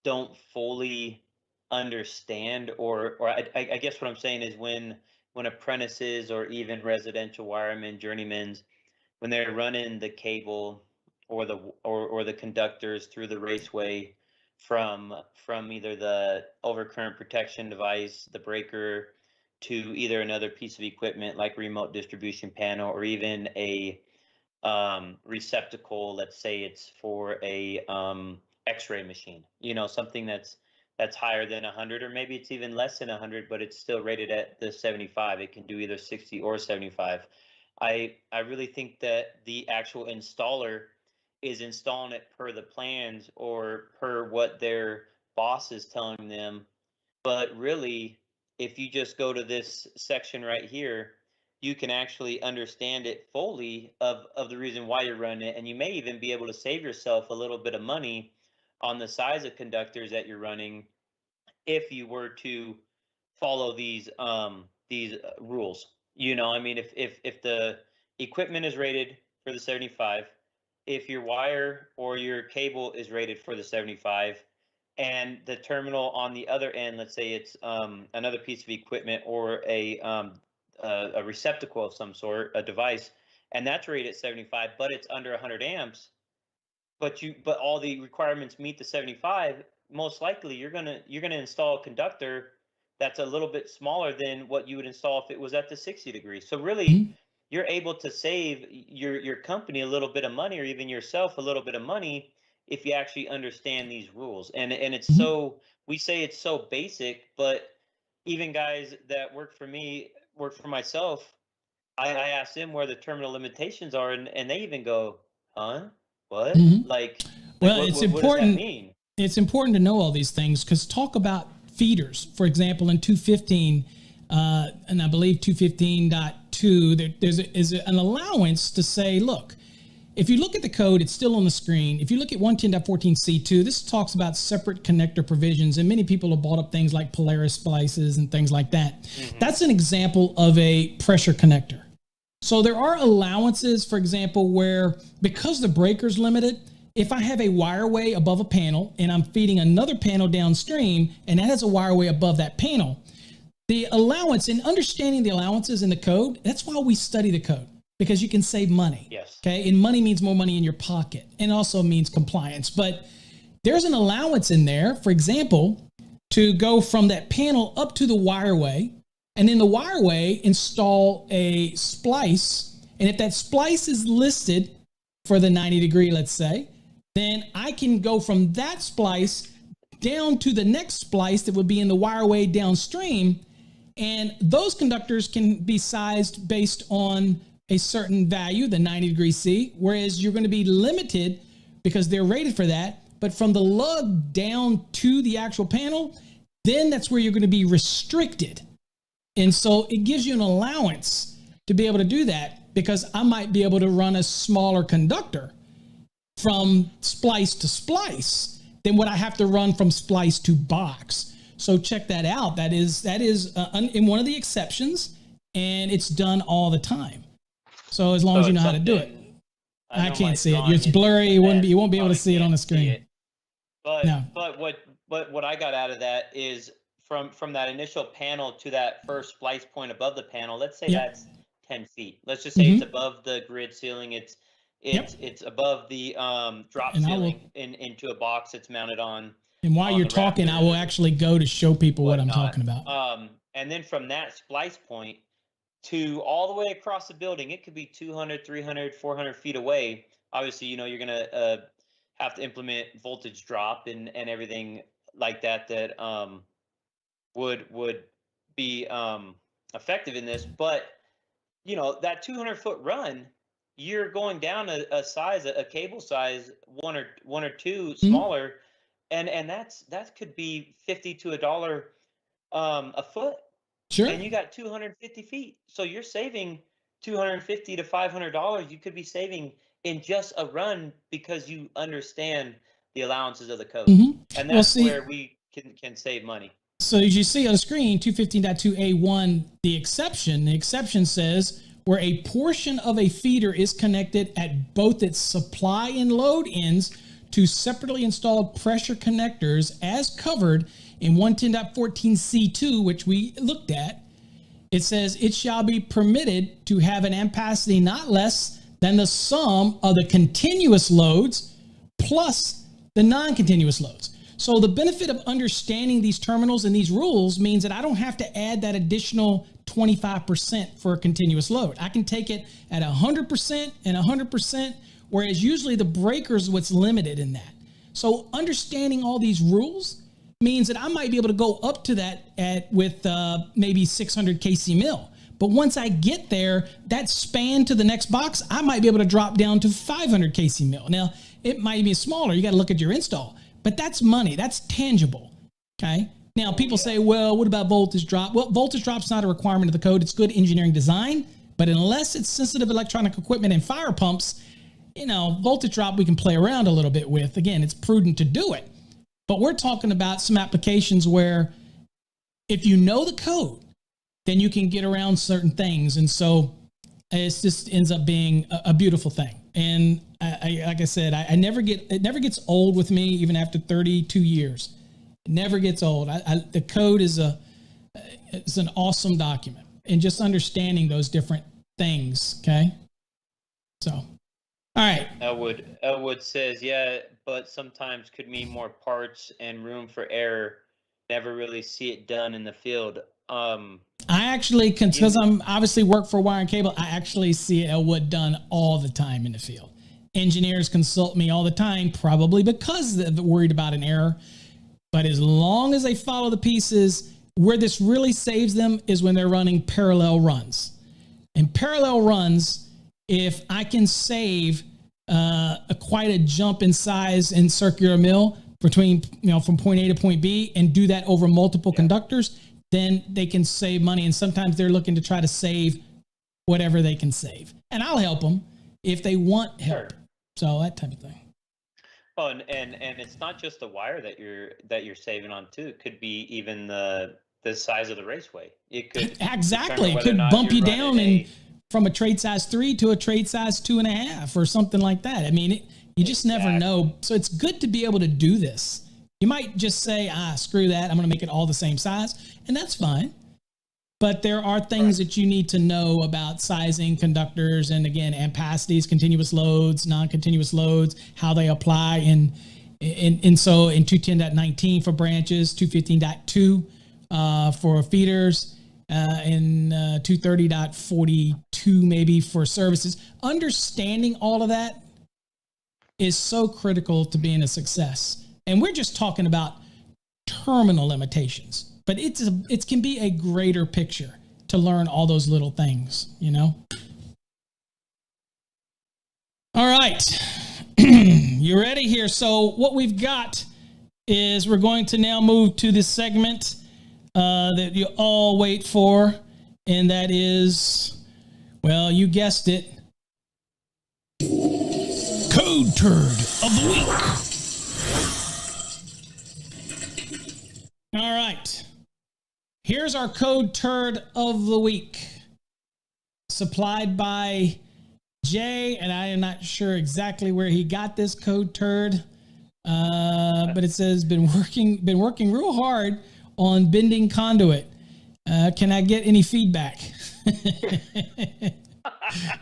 don't fully understand, or I guess what I'm saying is when apprentices or even residential wiremen, journeymans, when they're running the cable or the conductors through the raceway from either the overcurrent protection device, the breaker, to either another piece of equipment like remote distribution panel, or even a receptacle. Let's say it's for a X-ray machine. Something that's higher than 100, or maybe it's even less than 100, but it's still rated at the 75. It can do either 60 or 75. I really think that the actual installer is installing it per the plans or per what their boss is telling them. But really, if you just go to this section right here, you can actually understand it fully of the reason why you're running it. And you may even be able to save yourself a little bit of money on the size of conductors that you're running if you were to follow these rules. I mean, if the equipment is rated for the 75, if your wire or your cable is rated for the 75, and the terminal on the other end, let's say it's another piece of equipment or a receptacle of some sort, a device, and that's rated at 75, but it's under 100 amps, but all the requirements meet the 75, most likely you're gonna install a conductor that's a little bit smaller than what you would install if it was at the 60 degrees. So really, you're able to save your company a little bit of money, or even yourself a little bit of money, if you actually understand these rules. And it's so, we say it's so basic, but even guys that work for myself, I ask them where the terminal limitations are, and they even go, huh? What? Well, what it's does important. that mean? It's important to know all these things, because talk about feeders. For example, in 215, and I believe 215.2, there's an allowance to say, look, if you look at the code, it's still on the screen. If you look at 110.14C2, this talks about separate connector provisions, and many people have brought up things like Polaris splices and things like that. That's an example of a pressure connector. So there are allowances, for example, where because the breaker's limited, if I have a wireway above a panel and I'm feeding another panel downstream and that has a wireway above that panel, the allowance, and understanding the allowances in the code, that's why we study the code, because you can save money. Yes. Okay. And money means more money in your pocket, and also means compliance. But there's an allowance in there, for example, to go from that panel up to the wireway, and in the wireway install a splice. And if that splice is listed for the 90 degree, let's say, then I can go from that splice down to the next splice that would be in the wireway downstream. And those conductors can be sized based on a certain value, the 90 degree C, whereas you're going to be limited because they're rated for that. But from the lug down to the actual panel, then that's where you're going to be restricted. And so it gives you an allowance to be able to do that, because I might be able to run a smaller conductor from splice to splice than what I have to run from splice to box. So check that out. That is in one of the exceptions, and it's done all the time. So as long as you know how to do it. I can't see it. It's blurry. You won't be able to see it on the screen. But what I got out of that is from that initial panel to that first splice point above the panel. Let's say that's 10 feet. Let's just say it's above the grid ceiling. It's above the drop ceiling into a box it's mounted on. And while you're talking, I will actually go to show people what I'm talking about. And then from that splice point to all the way across the building, it could be 200, 300, 400 feet away. Obviously, you're going to have to implement voltage drop and everything like that would be effective in this. But, that 200-foot run, you're going down a size, a cable size, one or two smaller, and that could be $50 to $1 a foot. Sure. And you got 250 feet, so you're saving $250 to $500. You could be saving in just a run because you understand the allowances of the code, and that's where we can save money. So as you see on the screen, 215.2A1, the exception says where a portion of a feeder is connected at both its supply and load ends to separately installed pressure connectors as covered in 110.14C2, which we looked at. It says it shall be permitted to have an ampacity not less than the sum of the continuous loads plus the non-continuous loads. So the benefit of understanding these terminals and these rules means that I don't have to add that additional 25% for a continuous load. I can take it at 100% and 100%, whereas usually the breaker is what's limited in that. So understanding all these rules means that I might be able to go up to that with maybe 600 kc mil. But once I get there, that span to the next box, I might be able to drop down to 500 kc mil. Now, it might be smaller. You got to look at your install. But that's money. That's tangible. Okay. Now, people say, well, what about voltage drop? Well, voltage drop's not a requirement of the code. It's good engineering design. But unless it's sensitive electronic equipment and fire pumps, voltage drop we can play around a little bit with. Again, it's prudent to do it. But we're talking about some applications where if you know the code, then you can get around certain things. And so it just ends up being a beautiful thing. And like I said, it never gets old with me, even after 32 years. It never gets old. The code is an awesome document, and just understanding those different things. Okay. So, all right. Elwood says, yeah, but sometimes could mean more parts and room for error. Never really see it done in the field. I actually, because I'm obviously work for wire and cable, I actually see Elwood done all the time in the field. Engineers consult me all the time, probably because they're worried about an error. But as long as they follow the pieces, where this really saves them is when they're running parallel runs. And parallel runs, if I can save quite a jump in size in circular mill between, from point A to point B, and do that over multiple conductors, then they can save money. And sometimes they're looking to try to save whatever they can save. And I'll help them if they want help. Sure. So that type of thing. Oh, and it's not just the wire that you're saving on too. It could be even the size of the raceway. It could exactly. It could bump you down from a trade size 3 to a trade size 2.5 or something like that. I mean, you just never know. So it's good to be able to do this. You might just say, screw that. I'm going to make it all the same size. And that's fine. But there are things that you need to know about sizing conductors. And again, ampacities, continuous loads, non-continuous loads, how they apply. And so in 210.19 for branches, 215.2 for feeders, and 230.42 maybe for services. Understanding all of that is so critical to being a success. And we're just talking about terminal limitations, but it can be a greater picture to learn all those little things, All right. You ready here? So what we've got is we're going to now move to this segment that you all wait for, and that is, well, you guessed it, Code Turd of the Week. All right. Here's our Code Turd of the Week, supplied by Jay, and I am not sure exactly where he got this code turd, but it says been working real hard on bending conduit. Can I get any feedback?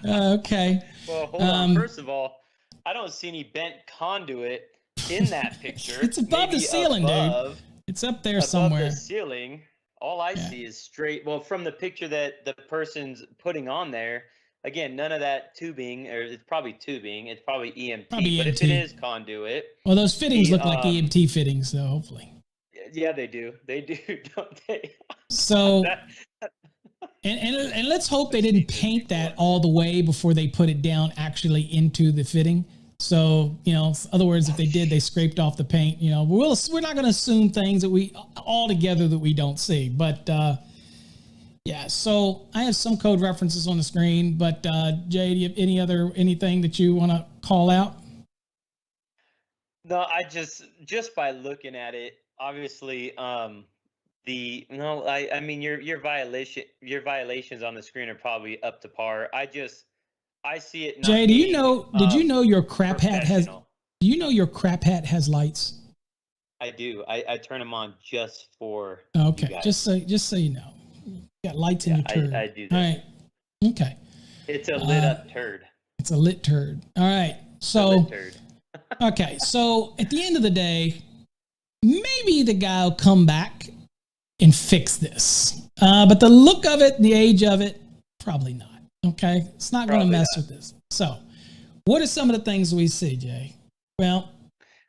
Okay. Well, hold on. First of all, I don't see any bent conduit in that picture. It's above the ceiling, dude. It's up there somewhere. Above the ceiling. All I see is straight. Well, from the picture that the person's putting on there, again, none of that tubing, or it's probably tubing. It's probably EMT. Probably but EMT. if it is conduit, well, those fittings look like EMT fittings, so hopefully. Yeah, they do. They do, don't they? So, and let's hope they didn't paint that all the way before they put it down actually into the fitting. So, in other words, if they did, they scraped off the paint. We're not going to assume things that we don't see. But yeah, so I have some code references on the screen. But Jay, do you have anything that you want to call out? No, I just by looking at it, obviously, I mean your violations on the screen are probably up to par. I see it. Not Jay, being, did you know your crap hat has? professional. Do you know your crap hat has lights? I do. I turn them on just for. Okay, you guys. just so you know, you got lights in your turd. I do that. All right. Okay. It's a lit up turd. It's a lit turd. All right. So. Okay. So at the end of the day, maybe the guy will come back and fix this. But the look of it, the age of it, probably not. Okay, it's not going to mess with this. So, what are some of the things we see, Jay? Well,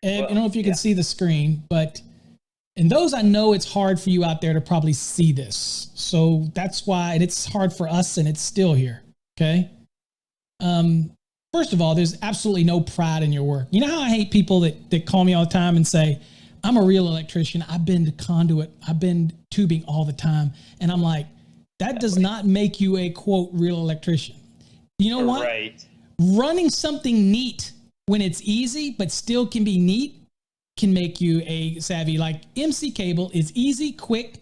I don't know if you can see the screen, but in those, I know it's hard for you out there to probably see this. So that's why, and it's hard for us, and it's still here. Okay. First of all, there's absolutely no pride in your work. You know how I hate people that call me all the time and say, "I'm a real electrician. I bend conduit. I bend tubing all the time," and I'm like, that does not make you a, quote, real electrician. You know what? Right. Running something neat when it's easy but still can be neat can make you a savvy. Like MC cable is easy, quick.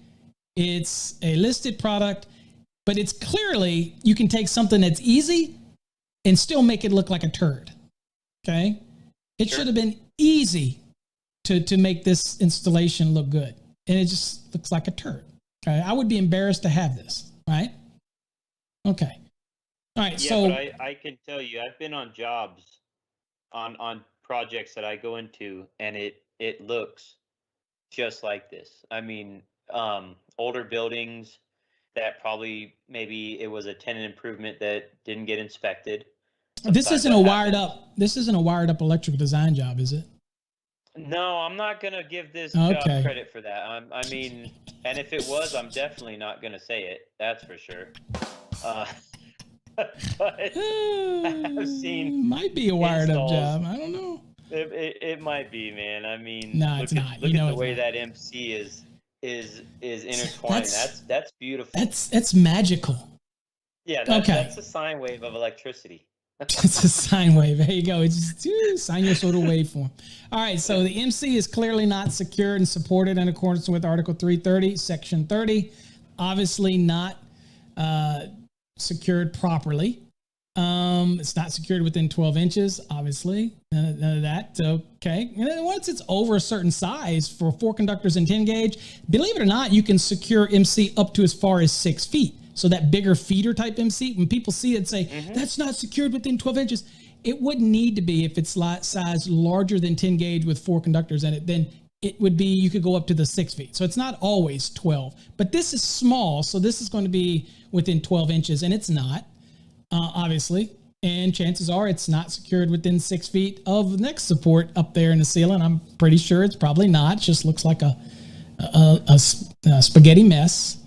It's a listed product, but it's clearly you can take something that's easy and still make it look like a turd. Okay? It should have been easy to make this installation look good. And it just looks like a turd. Okay, I would be embarrassed to have this, right? Okay. All right, yeah, so... but I can tell you, I've been on jobs, on projects that I go into, and it looks just like this. I mean, older buildings that probably, maybe it was a tenant improvement that didn't get inspected. This isn't a wired up electrical design job, is it? No, I'm not going to give this job credit for that. I mean, and if it was, I'm definitely not going to say it. That's for sure. But I've seen might be a wired up job. I don't know. It might be, man. I mean, no, it's not. Look at the way that MC is intertwined. That's beautiful. That's magical. Yeah, that's a sine wave of electricity. It's a sine wave. There you go. It's just sinusoidal waveform. All right. So the MC is clearly not secured and supported in accordance with Article 330, Section 30. Obviously not secured properly. It's not secured within 12 inches, obviously. None of that. Okay. And then once it's over a certain size for 4 conductors and 10 gauge, believe it or not, you can secure MC up to as far as 6 feet. So that bigger feeder type MC, when people see it say, that's not secured within 12 inches, it wouldn't need to be if it's size larger than 10 gauge with 4 conductors in it, then it would be, you could go up to the 6 feet. So it's not always 12, but this is small. So this is going to be within 12 inches and it's not, obviously. And chances are it's not secured within 6 feet of next support up there in the ceiling. I'm pretty sure it's probably not. It just looks like a spaghetti mess.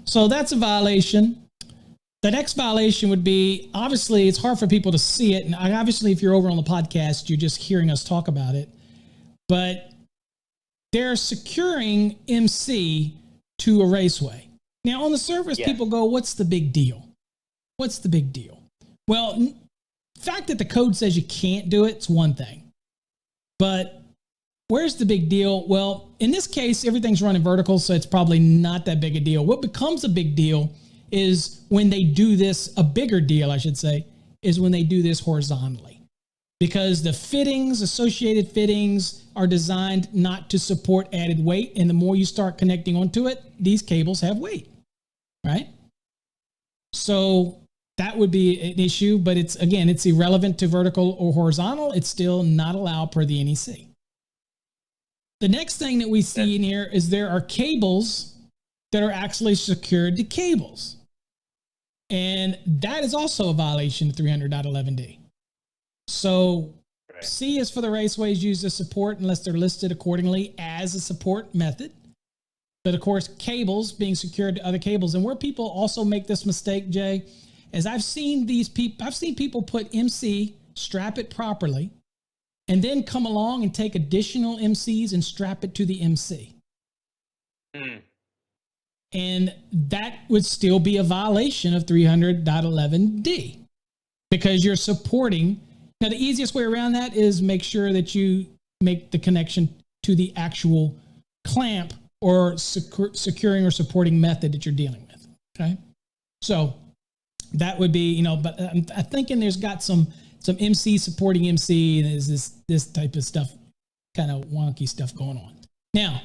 So that's a violation. The next violation would be, obviously, it's hard for people to see it. And obviously, if you're over on the podcast, you're just hearing us talk about it. But they're securing MC to a raceway. Now, on the surface, people go, what's the big deal? What's the big deal? Well, the fact that the code says you can't do it's one thing. But where's the big deal? Well, in this case, everything's running vertical, so it's probably not that big a deal. What becomes a big deal is when they do this, a bigger deal, I should say, is when they do this horizontally. Because the fittings, associated fittings, are designed not to support added weight. And the more you start connecting onto it, these cables have weight, right? So that would be an issue, but it's irrelevant to vertical or horizontal. It's still not allowed per the NEC. The next thing that we see in here is there are cables that are actually secured to cables. And that is also a violation of 300.11d. So C is for the raceways used as support unless they're listed accordingly as a support method. But of course, cables being secured to other cables. And where people also make this mistake, Jay, is I've seen people put MC, strap it properly, and then come along and take additional MCs and strap it to the MC. And that would still be a violation of 300.11d because you're supporting. Now, the easiest way around that is make sure that you make the connection to the actual clamp or securing or supporting method that you're dealing with. Okay. So that would be, but I'm thinking there's got some MC supporting MC, and there's this type of stuff, kind of wonky stuff going on. Now,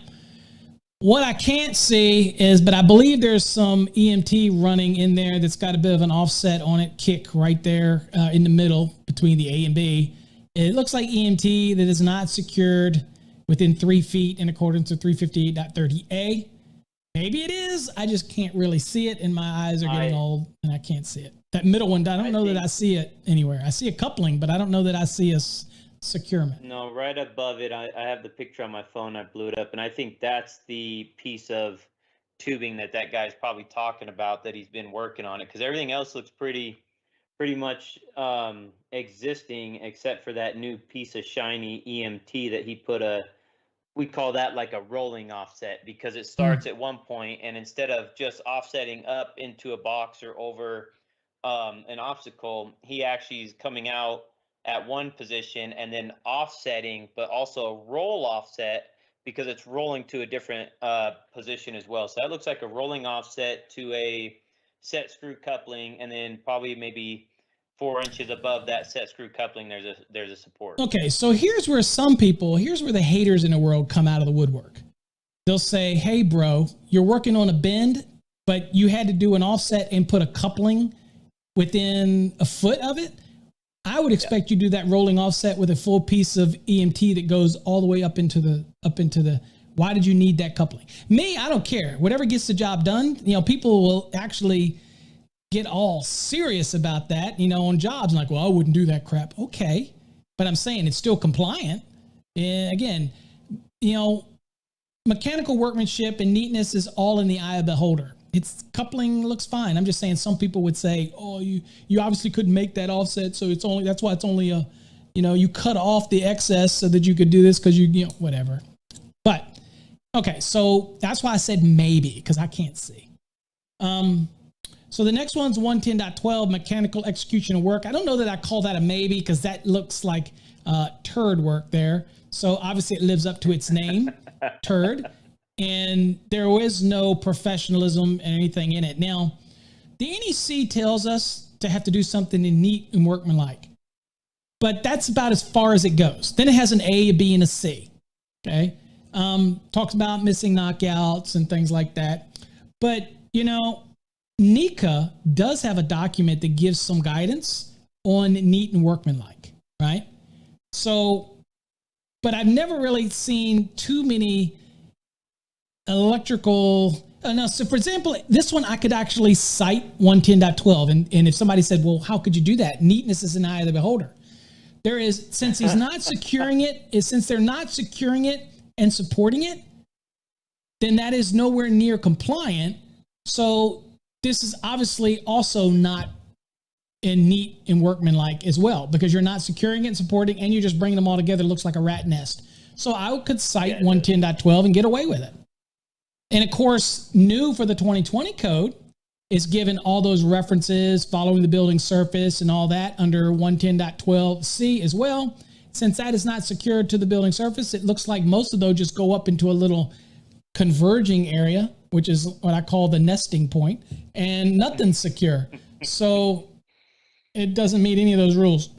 what I can't see is, but I believe there's some EMT running in there that's got a bit of an offset on it, kick right there in the middle between the A and B. It looks like EMT that is not secured within 3 feet in accordance with 358.30a. Maybe it is. I just can't really see it, and my eyes are getting old, and I can't see it. That middle one, I don't know that I see it anywhere. I see a coupling, but I don't know that I see a securement. No, right above it, I have the picture on my phone. I blew it up, and I think that's the piece of tubing that guy's probably talking about, that he's been working on it, because everything else looks pretty much existing, except for that new piece of shiny EMT that he put we call that like a rolling offset, because it starts at one point, and instead of just offsetting up into a box or over an obstacle, he actually is coming out at one position and then offsetting, but also a roll offset because it's rolling to a different position as well. So that looks like a rolling offset to a set screw coupling, and then probably maybe 4 inches above that set screw coupling, there's a support. Okay, so here's where the haters in the world come out of the woodwork. They'll say, hey, bro, you're working on a bend, but you had to do an offset and put a coupling within a foot of it. I would expect you to do that rolling offset with a full piece of EMT that goes all the way up into the, why did you need that coupling? Me, I don't care. Whatever gets the job done, people will actually get all serious about that, on jobs, like, well, I wouldn't do that crap. Okay. But I'm saying it's still compliant. And again, mechanical workmanship and neatness is all in the eye of the beholder. It's coupling looks fine. I'm just saying some people would say, oh, you obviously couldn't make that offset. So that's why it's only you cut off the excess so that you could do this because whatever. But okay. So that's why I said maybe, because I can't see. So the next one's 110.12, mechanical execution of work. I don't know that I call that a maybe, because that looks like turd work there. So obviously it lives up to its name, turd. And there is no professionalism and anything in it. Now, the NEC tells us to have to do something in neat and workmanlike, but that's about as far as it goes. Then it has an A, a B, and a C. Okay. Talks about missing knockouts and things like that. But, NECA does have a document that gives some guidance on neat and workmanlike, right? So, but I've never really seen too many electrical. So for example, this one I could actually cite 110.12. And if somebody said, well, how could you do that? Neatness is in the eye of the beholder. There is, since he's not securing it, since they're not securing it and supporting it, then that is nowhere near compliant. So this is obviously also not in neat and workmanlike as well, because you're not securing it and supporting, and you're just bringing them all together. It looks like a rat nest. So I could cite 110.12 and get away with it. And of course, new for the 2020 code is given all those references following the building surface and all that under 110.12c as well. Since that is not secured to the building surface, it looks like most of those just go up into a little converging area, which is what I call the nesting point, and nothing's secure. So it doesn't meet any of those rules.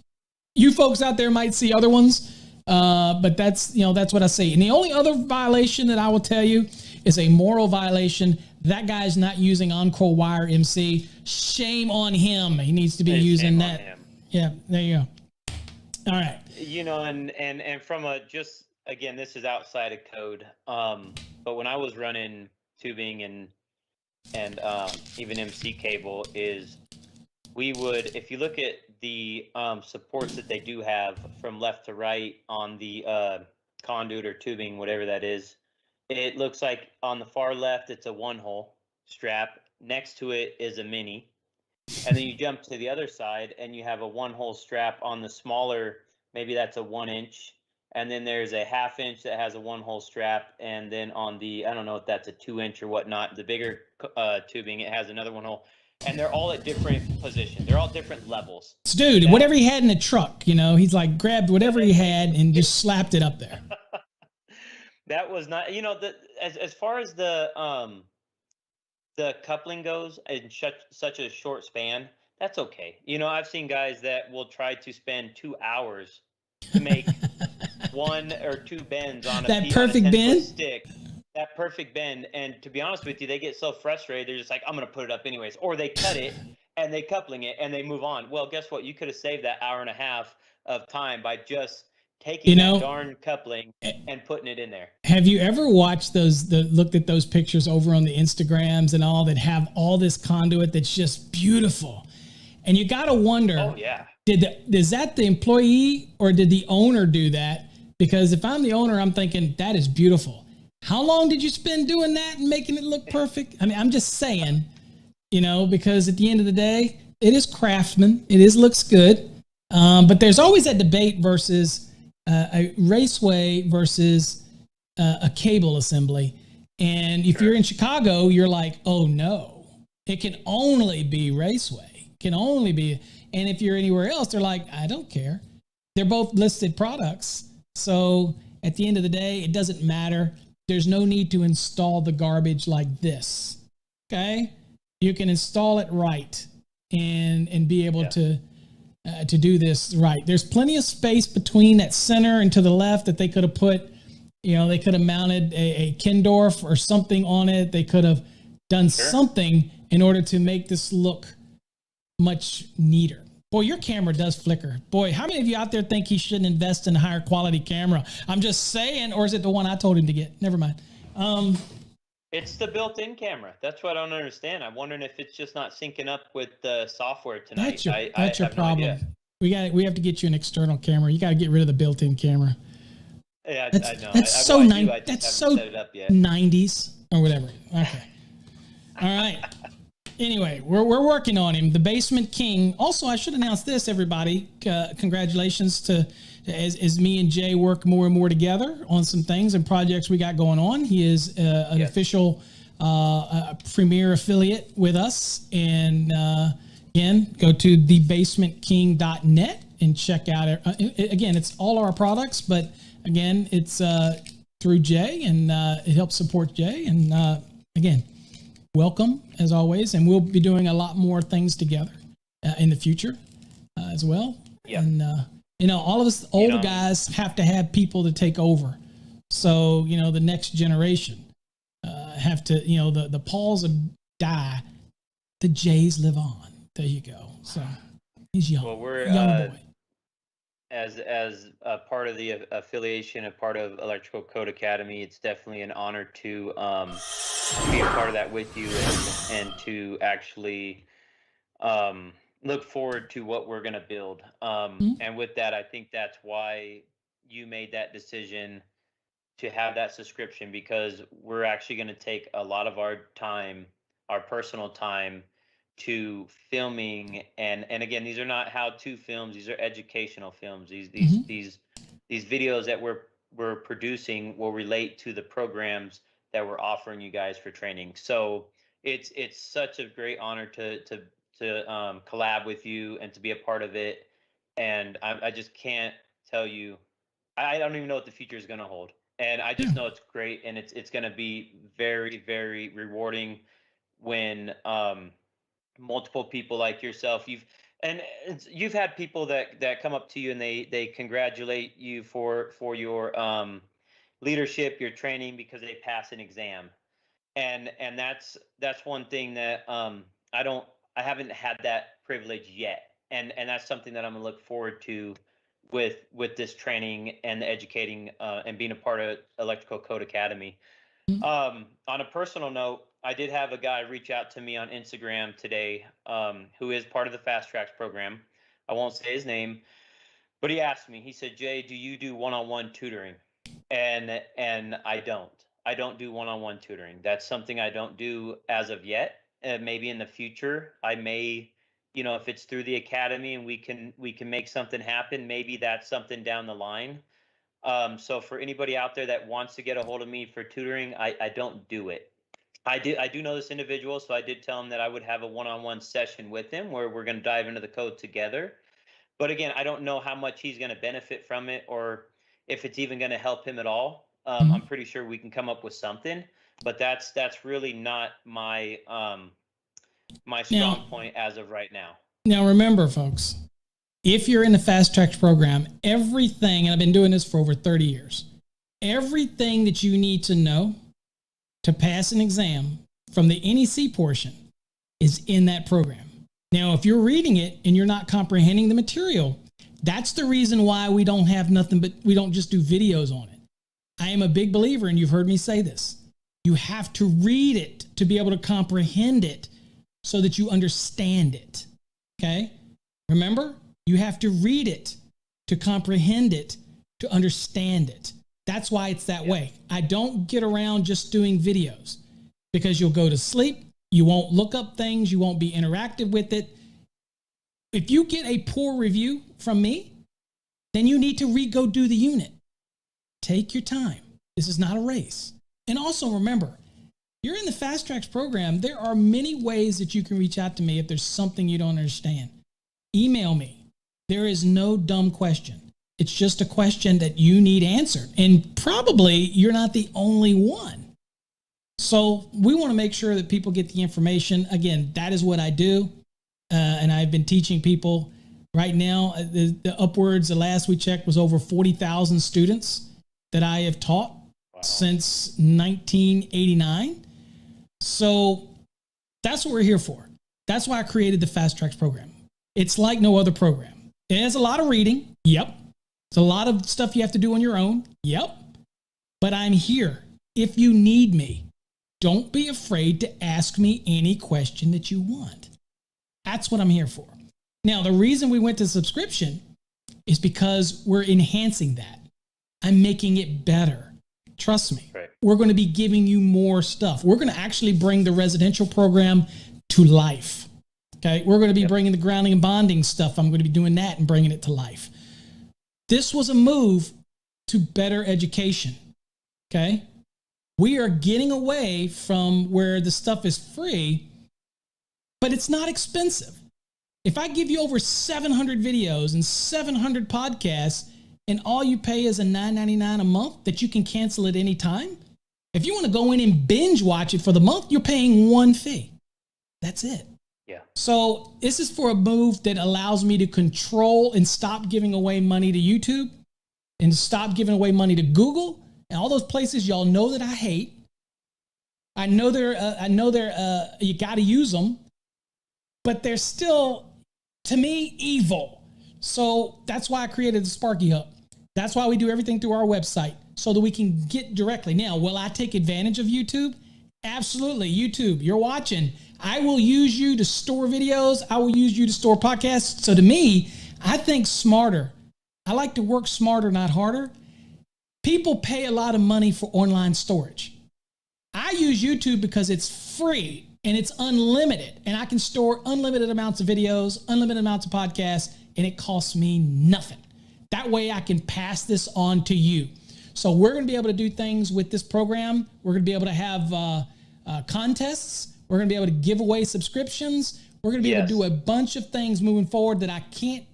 You folks out there might see other ones, but that's what I see. And the only other violation that I will tell you is a moral violation. That guy's not using Encore Wire MC. Shame on him. He needs to be using that. Yeah, there you go. All right. And from just again, this is outside of code. But when I was running tubing and even MC cable, we would, if you look at the supports that they do have from left to right on the conduit or tubing, whatever that is, it looks like on the far left it's a 1-hole strap. Next to it is a mini, and then you jump to the other side and you have a 1-hole strap on the smaller. Maybe that's a 1-inch, and then there's a 1/2 inch that has a 1-hole strap, and then on the, I don't know if that's a 2-inch or whatnot, the bigger tubing, it has another 1-hole. And they're all at different positions. They're all different levels. So dude, whatever he had in the truck, he's like grabbed whatever he had and just slapped it up there. That was not, as far as the coupling goes in such a short span, that's okay. I've seen guys that will try to spend 2 hours to make 1 or 2 bends on that perfect bend stick. That perfect bend, and to be honest with you, they get so frustrated, they're just like, I'm going to put it up anyways. Or they cut it, and they coupling it, and they move on. Well, guess what? You could have saved that 1.5 hours of time by just taking that darn coupling and putting it in there. Have you ever watched looked at those pictures over on the Instagrams and all that have all this conduit that's just beautiful? And you got to wonder, oh, yeah. Is that the employee or did the owner do that? Because if I'm the owner, I'm thinking, that is beautiful. How long did you spend doing that and making it look perfect? I mean, I'm just saying, because at the end of the day, it is craftsman. It looks good. But there's always that debate versus a raceway versus a cable assembly. And if you're in Chicago, you're like, oh no, it can only be raceway. It can only be. And if you're anywhere else, they're like, I don't care. They're both listed products. So at the end of the day, it doesn't matter. There's no need to install the garbage like this. Okay? You can install it right and be able to do this right. There's plenty of space between that center and to the left that they could have put, they could have mounted a Kindorf or something on it. They could have done something in order to make this look much neater. Boy, your camera does flicker. Boy, how many of you out there think he shouldn't invest in a higher quality camera? I'm just saying, or is it the one I told him to get? Never mind. It's the built-in camera. That's what I don't understand. I'm wondering if it's just not syncing up with the software tonight. That's your problem. No, we have to get you an external camera. You got to get rid of the built-in camera. Yeah, I know. That's so 90s or whatever. Okay. All right. Anyway, we're working on him. The Basement King. Also, I should announce this, everybody. Congratulations to as me and Jay work more and more together on some things and projects we got going on. He is an official premier affiliate with us. And again, go to thebasementking.net and check out it. Again, it's all our products, but again, it's through Jay, and it helps support Jay. And again, welcome as always, and we'll be doing a lot more things together in the future as well. Yeah. And all of us older guys have to have people to take over. So the next generation have to. The Pauls die, the Jays live on. There you go. So he's young. Well, we're young boy. As a part of the affiliation, a part of Electrical Code Academy, it's definitely an honor to be a part of that with you and to actually look forward to what we're going to build. And with that, I think that's why you made that decision to have that subscription, because we're actually going to take a lot of our time, our personal time, to filming, and again, these are not how-to films, these are educational films. These videos that we're producing will relate to the programs that we're offering you guys for training. So it's such a great honor to collab with you and to be a part of it. And I just can't tell you, I don't even know what the future is going to hold. And I just know it's great, and it's going to be very, very rewarding when multiple people like yourself, you've had people that come up to you and they congratulate you for your leadership, your training, because they pass an exam. And that's one thing that I haven't had that privilege yet. And that's something that I'm gonna look forward to with this training and the educating and being a part of Electrical Code Academy. On a personal note, I did have a guy reach out to me on Instagram today, who is part of the Fast Tracks program. I won't say his name, but he asked me, he said, Jay, do you do one-on-one tutoring? And I don't. I don't do one-on-one tutoring. That's something I don't do as of yet. Maybe in the future, I may, if it's through the academy and we can make something happen, maybe that's something down the line. So for anybody out there that wants to get a hold of me for tutoring, I don't do it. I do know this individual, so I did tell him that I would have a one-on-one session with him where we're going to dive into the code together. But again, I don't know how much he's going to benefit from it, or if it's even going to help him at all. I'm pretty sure we can come up with something, but that's really not my my strong point as of right now. Now remember, folks, if you're in the Fast Tracks program, everything, and I've been doing this for over 30 years, everything that you need to know to pass an exam from the NEC portion is in that program. Now, if you're reading it and you're not comprehending the material, that's the reason why we don't have nothing but we don't just do videos on it. I am a big believer, and you've heard me say this. You have to read it to be able to comprehend it so that you understand it. Okay? Remember, you have to read it to comprehend it, to understand it. That's why it's that way. I don't get around just doing videos because you'll go to sleep. You won't look up things. You won't be interactive with it. If you get a poor review from me, then you need to go do the unit. Take your time. This is not a race. And also remember, you're in the Fast Tracks program. There are many ways that you can reach out to me if there's something you don't understand. Email me. There is no dumb question. It's just a question that you need answered. And probably you're not the only one. So we want to make sure that people get the information. Again, that is what I do. And I've been teaching people right now. The upwards, the last we checked was over 40,000 students that I have taught since 1989. So that's what we're here for. That's why I created the Fast Tracks program. It's like no other program. It has a lot of reading. Yep. It's a lot of stuff you have to do on your own. Yep. But I'm here. If you need me, don't be afraid to ask me any question that you want. That's what I'm here for. Now, the reason we went to subscription is because we're enhancing that. I'm making it better. Trust me. Right. We're going to be giving you more stuff. We're going to actually bring the residential program to life. Okay. We're going to be bringing the grounding and bonding stuff. I'm going to be doing that and bringing it to life. This was a move to better education. Okay. We are getting away from where the stuff is free, but it's not expensive. If I give you over 700 videos and 700 podcasts and all you pay is a $9.99 a month that you can cancel at any time, if you want to go in and binge watch it for the month, you're paying one fee. That's it. Yeah. So this is for a move that allows me to control and stop giving away money to YouTube and stop giving away money to Google and all those places y'all know that I hate. I know they're you got to use them, but they're still, to me, evil. So that's why I created the Sparky Hub. That's why we do everything through our website so that we can get directly. Now, will I take advantage of YouTube? Absolutely. YouTube, you're watching. I will use you to store videos. I will use you to store podcasts. So to me, I think smarter. I like to work smarter, not harder. People pay a lot of money for online storage. I use YouTube because it's free and it's unlimited, and I can store unlimited amounts of videos, unlimited amounts of podcasts, and it costs me nothing. That way I can pass this on to you. So we're going to be able to do things with this program. We're going to be able to have contests. We're going to be able to give away subscriptions. We're going to be able to do a bunch of things moving forward that I can't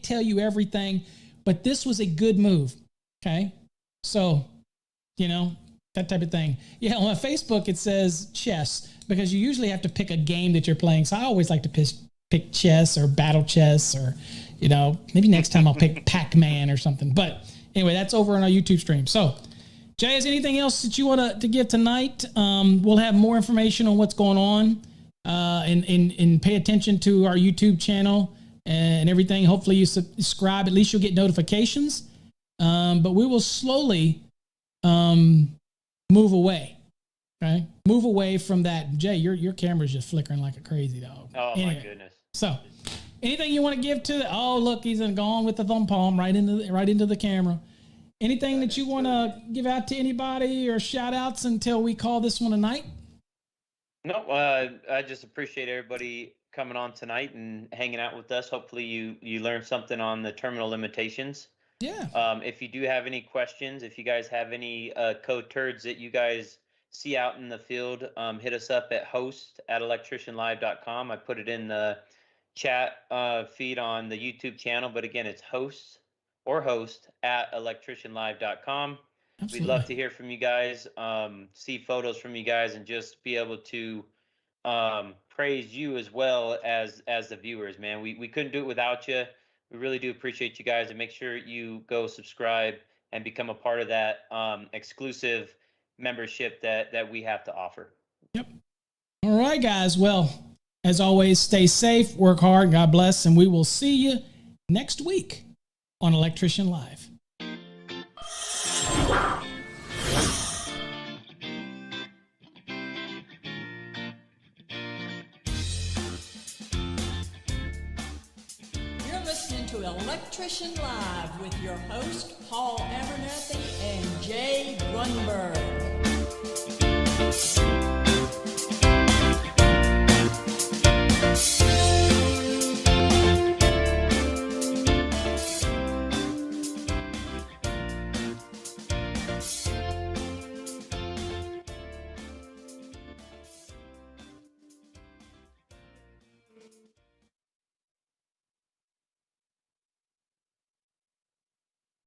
tell you everything, but this was a good move. Okay. So, that type of thing. Yeah. On Facebook, it says chess because you usually have to pick a game that you're playing. So I always like to pick chess or battle chess or, maybe next time I'll pick Pac-Man or something. But anyway, that's over on our YouTube stream. So Jay, is anything else that you want to give tonight? We'll have more information on what's going on and pay attention to our YouTube channel and everything. Hopefully you subscribe. At least you'll get notifications. But we will slowly move away. Okay? Move away from that. Jay, your camera's just flickering like a crazy dog. Oh, anyway, my goodness. So anything you want to give to look, he's gone with the thumb palm right into the camera. Anything that you want to give out to anybody or shout outs until we call this one a night? No, I just appreciate everybody coming on tonight and hanging out with us. Hopefully you learned something on the terminal limitations. Yeah. If you do have any questions, if you guys have any code turds that you guys see out in the field, hit us up at host@electricianlive.com. I put it in the chat feed on the YouTube channel, but again, it's host@electricianlive.com. Absolutely. We'd love to hear from you guys, see photos from you guys, and just be able to praise you as well as the viewers, man. We couldn't do it without you. We really do appreciate you guys, and make sure you go subscribe and become a part of that exclusive membership that we have to offer. Yep. All right, guys. Well, as always, stay safe, work hard, God bless, and we will see you next week on Electrician Live. You're listening to Electrician Live with your host, Paul Abernathy and Jay Grundberg.